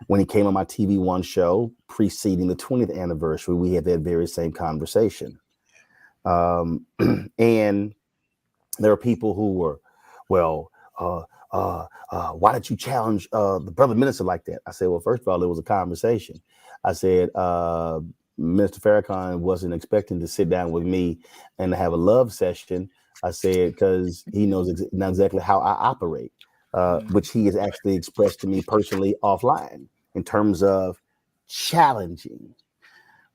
When he came on my TV One show preceding the 20th anniversary, we had that very same conversation. And there are people who were, well, why did you challenge the brother minister like that? I said, well, first of all, it was a conversation. I said, Minister Farrakhan wasn't expecting to sit down with me and have a love session. I said, because he knows exactly how I operate, which he has actually expressed to me personally offline in terms of challenging.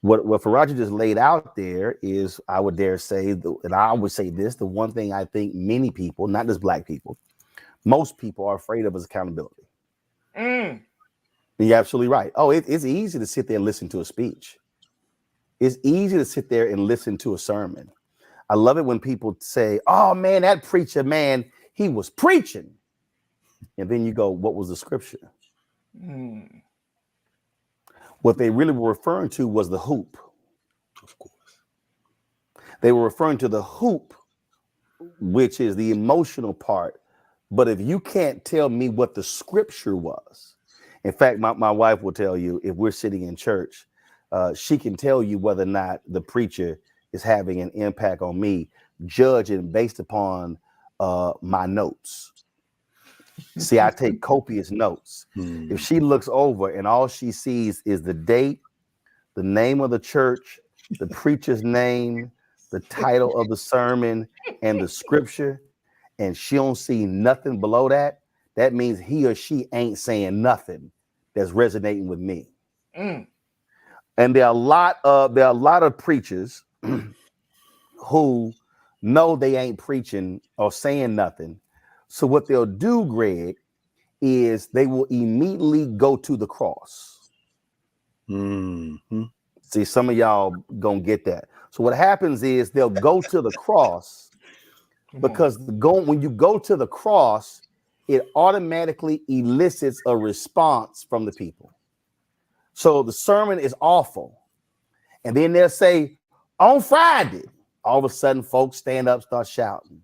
What Faraja just laid out there is, I would dare say, and I would say this, the one thing I think many people, not just black people, most people are afraid of is accountability. Mm. And you're absolutely right. Oh, it's easy to sit there and listen to a speech. It's easy to sit there and listen to a sermon. I love it when people say, oh man, that preacher, man, he was preaching. And then you go, what was the scripture? Mm. What they really were referring to was the hoop. Of course. They were referring to the hoop, which is the emotional part. But if you can't tell me what the scripture was, in fact, my wife will tell you, if we're sitting in church, she can tell you whether or not the preacher is having an impact on me, judging based upon my notes. See, I take copious notes. If she looks over and all she sees is the date, the name of the church, the preacher's name, the title of the sermon, and the scripture, and she don't see nothing below that, that means he or she ain't saying nothing that's resonating with me. Mm. And there are a lot of preachers who know they ain't preaching or saying nothing. So what they'll do, Greg, is they will immediately go to the cross. Mm-hmm. See, some of y'all gonna get that. So what happens is they'll go to the cross because when you go to the cross, it automatically elicits a response from the people. So the sermon is awful. And then they'll say, on Friday, all of a sudden folks stand up, start shouting.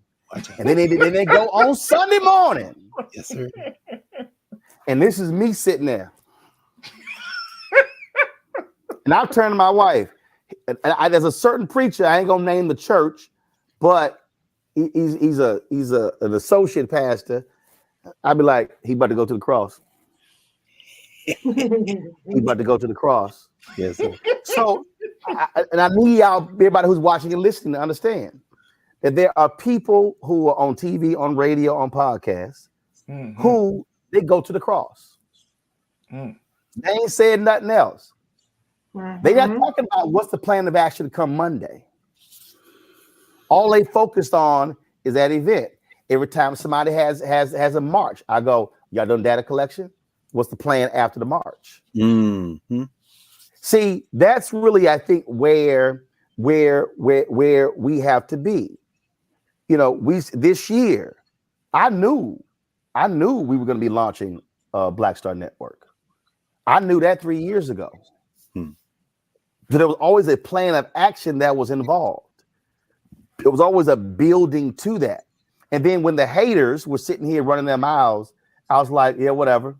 And then they go on Sunday morning. Yes, sir. And this is me sitting there. And I'll turn to my wife. There's a certain preacher, I ain't gonna name the church, but he's an associate pastor. I'd be like, he about to go to the cross. He about to go to the cross. Yes, sir. So, I need y'all, everybody who's watching and listening, to understand that there are people who are on TV, on radio, on podcasts, who they go to the cross. Mm. They ain't saying nothing else. They're not talking about what's the plan of action to come Monday. All they focused on is that event. Every time somebody has a march, I go, y'all done data collection? What's the plan after the march? Mm-hmm. See, that's really, I think, where we have to be. You know, this year, I knew we were going to be launching Black Star Network. I knew that 3 years ago. So there was always a plan of action that was involved. It was always a building to that. And then when the haters were sitting here running their mouths, I was like, yeah, whatever.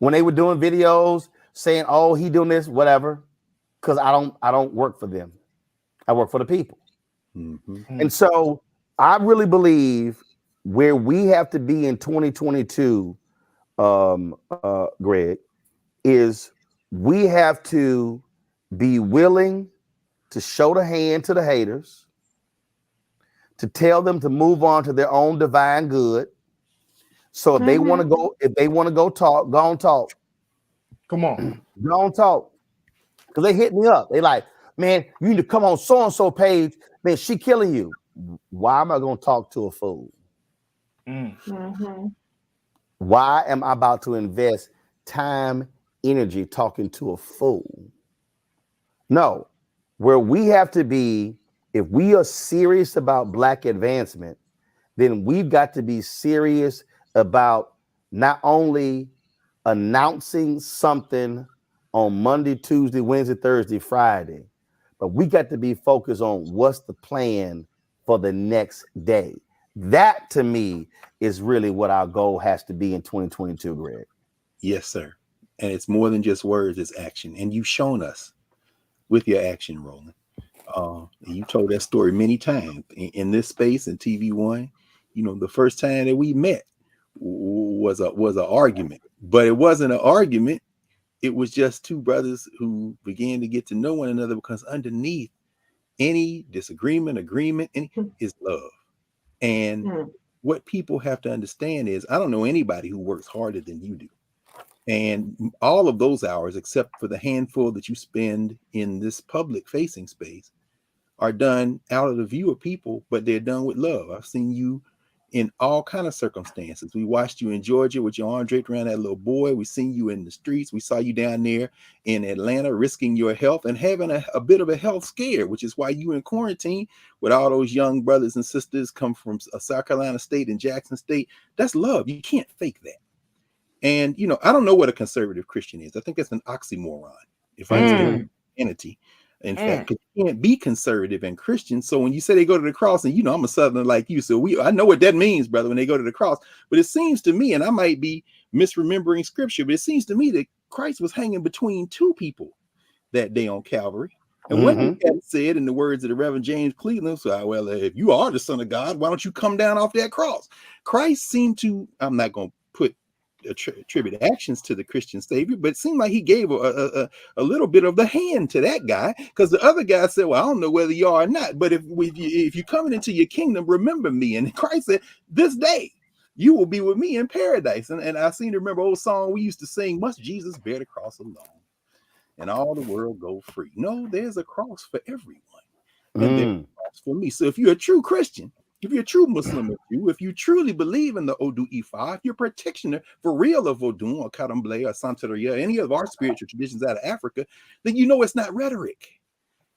When they were doing videos saying, oh, he doing this, whatever, because I don't work for them. I work for the people. Mm-hmm. And so I really believe where we have to be in 2022, Greg, is we have to be willing to show the hand to the haters, to tell them to move on to their own divine good. So if they want to go talk, go on talk. Come on. Go on talk. Because they hit me up. They like, man, you need to come on so-and-so page. Man, she killing you. Why am I going to talk to a fool? Why am I about to invest time, energy talking to a fool? No, where we have to be, if we are serious about Black advancement, then we've got to be serious about not only announcing something on Monday, Tuesday, Wednesday, Thursday, Friday, but we got to be focused on what's the plan for the next day. That to me is really what our goal has to be in 2022, Greg. Yes, sir. And it's more than just words, it's action. And you've shown us with your action, Roland. You told that story many times in this space in TV One. You know, the first time that we met was an argument, but it wasn't an argument. It was just two brothers who began to get to know one another, because underneath any disagreement, agreement, is love. And what people have to understand is, I don't know anybody who works harder than you do. And all of those hours, except for the handful that you spend in this public facing space, are done out of the view of people, but they're done with love. I've seen you in all kind of circumstances. We watched you in Georgia with your arm draped around that little boy. We seen you in the streets. We saw you down there in Atlanta risking your health and having a bit of a health scare, which is why you in quarantine with all those young brothers and sisters come from South Carolina State and Jackson State. That's love. You can't fake that. And, you know, I don't know what a conservative Christian is. I think that's an oxymoron. If I understand Christianity, in fact, 'cause you can't be conservative and Christian. So when you say they go to the cross, and you know, I'm a Southerner like you, so I know what that means, brother, when they go to the cross. But it seems to me, and I might be misremembering scripture, but it seems to me that Christ was hanging between two people that day on Calvary. And what he had said in the words of the Reverend James Cleveland, so, well, if you are the Son of God, why don't you come down off that cross? Christ seemed to, I'm not going to put attribute actions to the Christian Savior, but it seemed like he gave a little bit of the hand to that guy, because the other guy said, well, I don't know whether you are or not, but if you're coming into your kingdom, remember me. And Christ said, this day you will be with me in paradise. And I seem to remember an old song we used to sing, must Jesus bear the cross alone and all the world go free? No, there's a cross for everyone, and there's a cross for me. So if you're a true Christian, if you're a true Muslim, if you truly believe in the Odu Ifa, if you're a practitioner for real of Odun or Kadamble or Santeria, any of our spiritual traditions out of Africa, then you know it's not rhetoric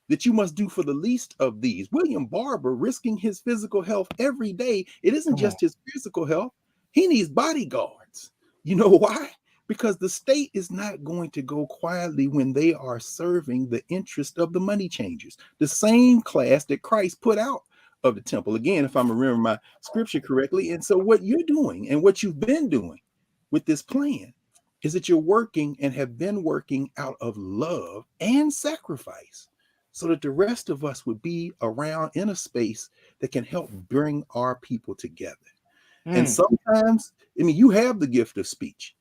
that you must do for the least of these. William Barber risking his physical health every day. It isn't just his physical health. He needs bodyguards. You know why? Because the state is not going to go quietly when they are serving the interest of the money changers, the same class that Christ put out of the temple, again, if I'm remembering my scripture correctly. And so what you're doing and what you've been doing with this plan is that you're working and have been working out of love and sacrifice so that the rest of us would be around in a space that can help bring our people together. And sometimes, I mean, you have the gift of speech.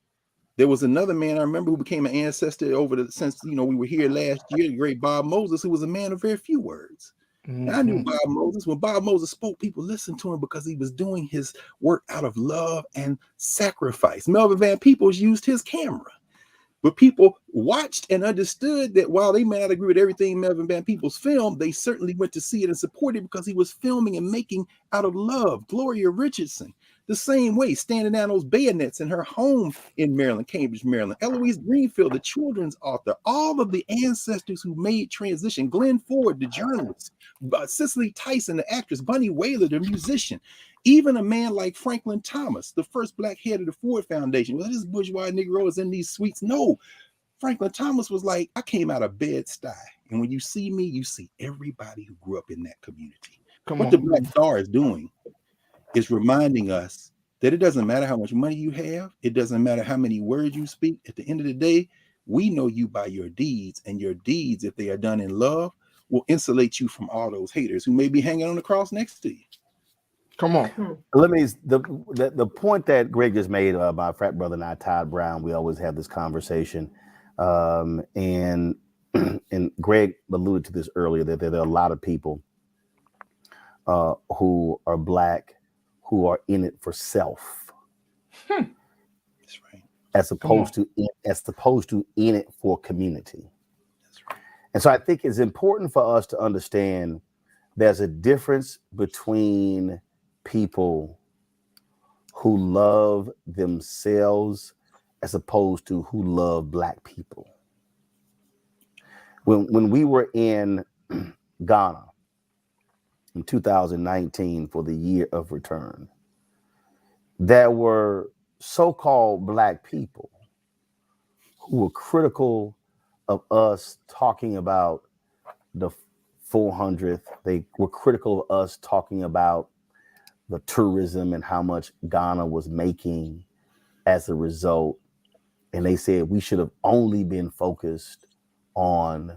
There was another man I remember who became an ancestor since, you know, we were here last year, the great Bob Moses, who was a man of very few words. And I knew Bob Moses. When Bob Moses spoke, people listened to him because he was doing his work out of love and sacrifice. Melvin Van Peebles used his camera, but people watched and understood that while they may not agree with everything Melvin Van Peebles filmed, they certainly went to see it and support it because he was filming and making out of love. Gloria Richardson, the same way, standing down those bayonets in her home in Maryland, Cambridge, Maryland. Eloise Greenfield, the children's author, all of the ancestors who made transition. Glenn Ford, the journalist, Cicely Tyson, the actress, Bunny Wailer, the musician, even a man like Franklin Thomas, the first black head of the Ford Foundation. Well, this bourgeois Negro is in these suites. No, Franklin Thomas was like, I came out of Bed-Stuy, and when you see me, you see everybody who grew up in that community. What the Black Star is doing is reminding us that it doesn't matter how much money you have. It doesn't matter how many words you speak. At the end of the day, we know you by your deeds, and your deeds, if they are done in love, will insulate you from all those haters who may be hanging on the cross next to you. Come on. Let me, the point that Greg just made about frat brother and I, Todd Brown, we always have this conversation. And Greg alluded to this earlier, that there are a lot of people who are Black, who are in it for self. That's right. As opposed to in it for community. That's right. And so I think it's important for us to understand there's a difference between people who love themselves as opposed to who love Black people. When we were in Ghana in 2019 for the year of return, there were so-called Black people who were critical of us talking about the 400th. They were critical of us talking about the tourism and how much Ghana was making as a result. And they said we should have only been focused on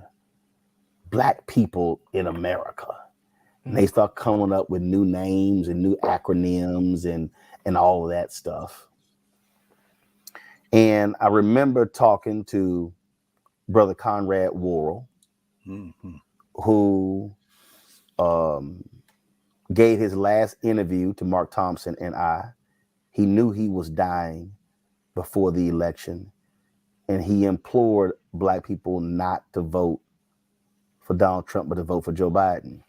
Black people in America. And they start coming up with new names and new acronyms and all of that stuff. And I remember talking to Brother Conrad Worrell, who gave his last interview to Mark Thompson and I. He knew he was dying before the election. and he implored black people not to vote for Donald Trump, but to vote for Joe Biden.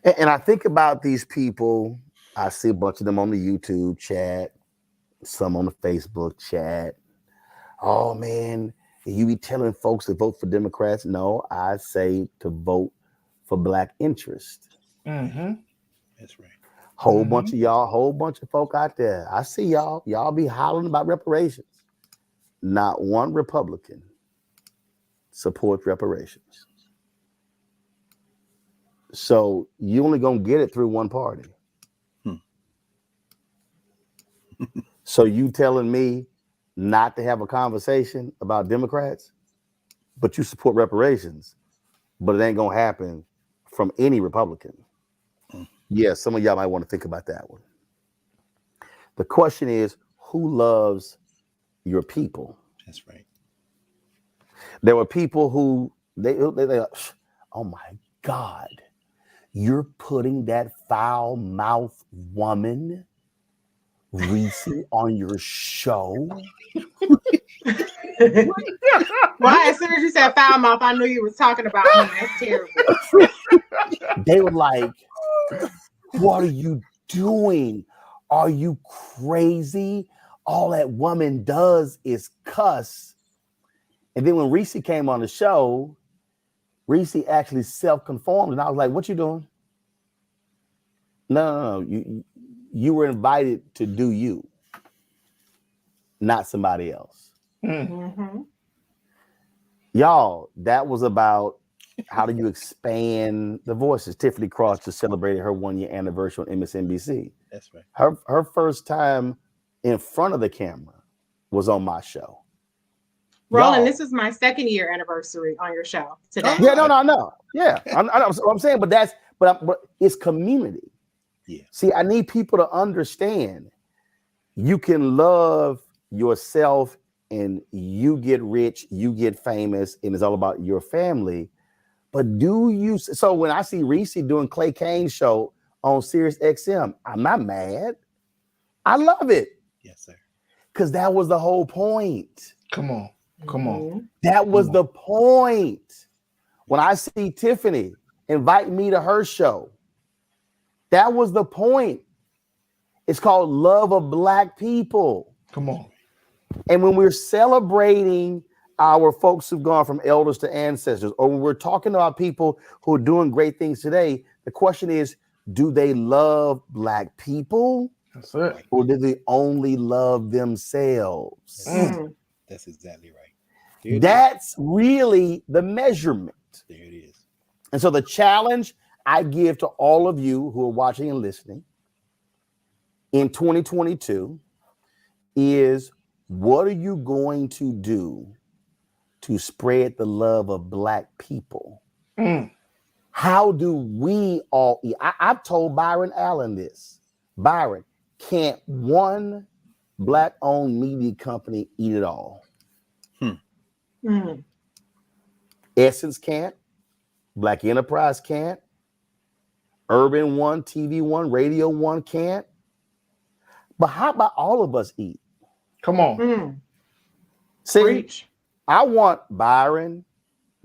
And I think about these people. I see a bunch of them on the YouTube chat, some on the Facebook chat. Oh man, you be telling folks to vote for Democrats? No, I say to vote for black interest. Mm-hmm. That's right. Whole bunch of y'all, whole bunch of folk out there. I see y'all. Y'all be hollering about reparations. Not one Republican supports reparations. So you only gonna get it through one party. So you telling me not to have a conversation about Democrats, but you support reparations, but it ain't gonna happen from any Republican. Yeah, some of y'all might want to think about that one. The question is, who loves your people? That's right. There were people who they oh my God, you're putting that foul-mouthed woman, Reese, on your show? Why? As soon as you said foul mouth, I knew you was talking about him. That's terrible. They were like, what are you doing? Are you crazy? All that woman does is cuss. And then when Reese came on the show, Reese actually self-conformed. And I was like, what you doing? No. You were invited to do you, not somebody else. Mm-hmm. Y'all, that was about how do you expand the voices. Tiffany Cross just celebrated her 1-year anniversary on MSNBC. That's right. Her first time in front of the camera was on my show. Roland, this is my 2nd year anniversary on your show today. Yeah, no. Yeah, I know what I'm saying, but it's community. Yeah. See, I need people to understand you can love yourself and you get rich, you get famous, and it's all about your family. But do you? So when I see Reese doing Clay Kane's show on Sirius XM, I'm not mad. I love it. Yes, sir. Because that was the whole point. Come on. That was the point. When I see Tiffany invite me to her show, that was the point. It's called Love of Black People. Come on. And when we're celebrating our folks who've gone from elders to ancestors, or when we're talking about people who are doing great things today, the question is, do they love Black people? That's it. Or do they only love themselves? That's exactly right. That's really the measurement. There it is. And so the challenge I give to all of you who are watching and listening in 2022 is, what are you going to do to spread the love of Black people? How do we all eat? I've told Byron Allen this. Byron, can't one Black-owned media company eat it all? Essence can't. Black Enterprise can't. Urban One, TV One, Radio One can't. But how about all of us eat? Come on. See, Preach. I want Byron,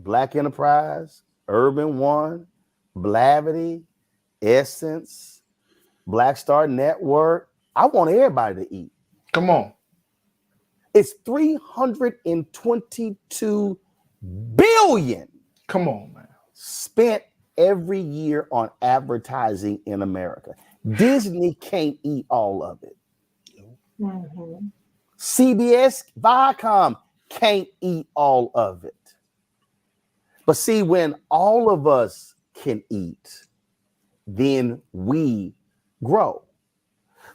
Black Enterprise, Urban One, Blavity, Essence, Black Star Network. I want everybody to eat. Come on. It's $322 billion. Come on, man. Spent every year on advertising in America. Disney can't eat all of it. CBS, Viacom can't eat all of it. But see, when all of us can eat, then we grow.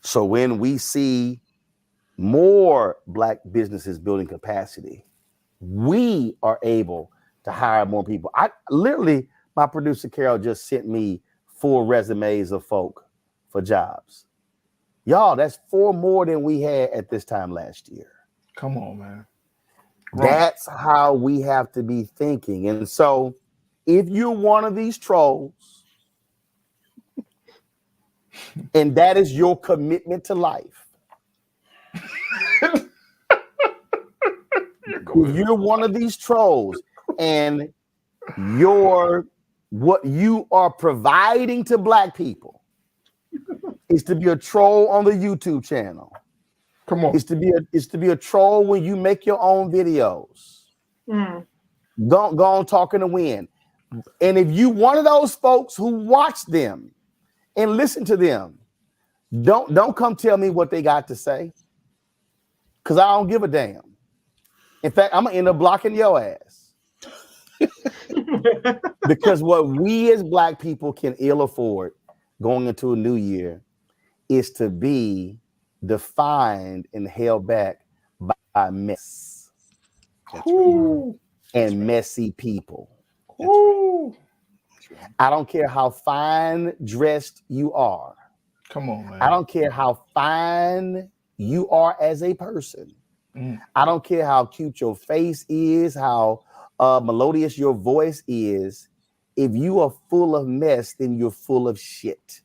So when we see more Black businesses building capacity, we are able to hire more people. My producer Carol just sent me 4 resumes of folk for jobs. Y'all, that's 4 more than we had at this time last year. Come on, man. That's how we have to be thinking. And so if you're one of these trolls and that is your commitment to life, If you're one of these trolls and what you are providing to black people is to be a troll on the YouTube channel. Come on. It's to be a troll when you make your own videos. Go on talking to win. And if you one of those folks who watch them and listen to them, don't come tell me what they got to say, because I don't give a damn. In fact, I'm gonna end up blocking your ass. Because what we as black people can ill afford going into a new year is to be defined and held back by mess. That's right. And messy people. That's right. I don't care how fine dressed you are. Come on, man. I don't care how fine you are as a person. I don't care how cute your face is, how melodious your voice is. If you are full of mess, then you're full of shit.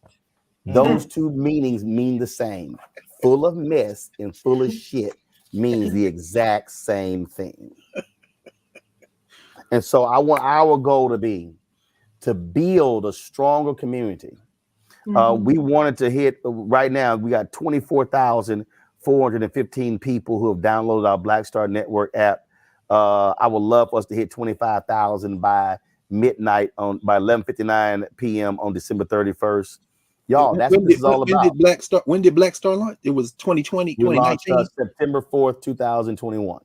Those two meanings mean the same. Full of mess and full of shit means the exact same thing. And so I want our goal to be to build a stronger community. We wanted to hit right now. We got 24,415 people who have downloaded our Black Star Network app. I would love for us to hit 25,000 by midnight by 11:59 p.m. on December 31st. Y'all, that's what this is all about. When did Black Star launch? It was 2020, We launched 2019. September 4th, 2021.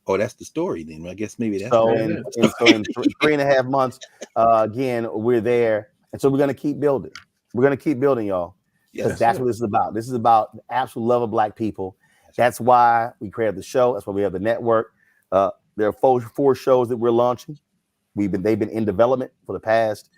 Oh, that's the story then. I guess maybe that's So in 3.5 months, again, we're there. And so we're going to keep building. We're going to keep building, y'all. Because that's what this is about. This is about the absolute love of black people. That's why we created the show. That's why we have the network. There are four shows that we're launching. They've been in development for the past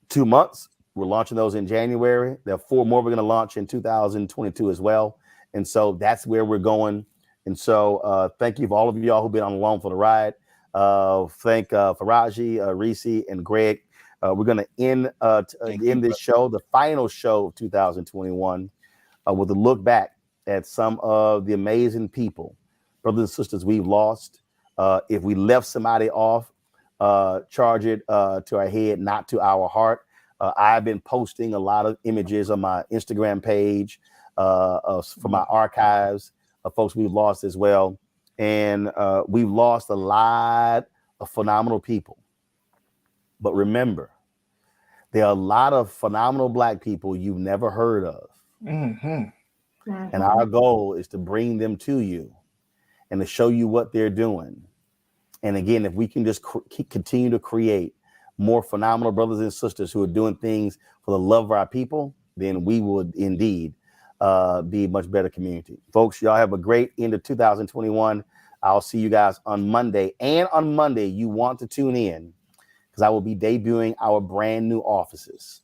2 months. We're launching those in January. There are 4 more we're going to launch in 2022 as well. And so that's where we're going. And so thank you for all of y'all who've been on along for the ride. Thank Faraji, Reese, and Greg. We're going to end this show, the final show of 2021, with a look back at some of the amazing people, brothers and sisters we've lost. If we left somebody off, charge it to our head, not to our heart. I've been posting a lot of images on my Instagram page from my archives of folks we've lost as well. And we've lost a lot of phenomenal people. But remember, there are a lot of phenomenal black people you've never heard of. And our goal is to bring them to you and to show you what they're doing. And again, if we can just continue to create more phenomenal brothers and sisters who are doing things for the love of our people, then we would indeed be a much better community. Folks, y'all have a great end of 2021. I'll see you guys on Monday. And on Monday, you want to tune in because I will be debuting our brand new offices.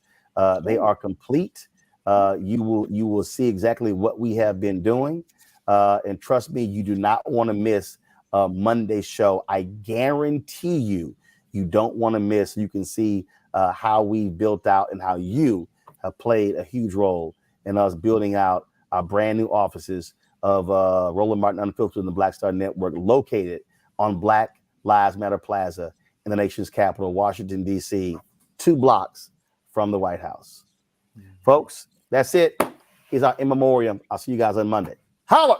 They are complete. You will see exactly what we have been doing. And trust me, you do not want to miss Monday's show. I guarantee you don't want to miss. You can see how we built out and how you have played a huge role in us building out our brand new offices of Roland Martin Unfiltered and the Black Star Network, located on Black Lives Matter Plaza in the nation's capital, Washington, D.C., 2 blocks from the White House. Folks, that's it. Here's our in memoriam. I'll see you guys on Monday. Holla!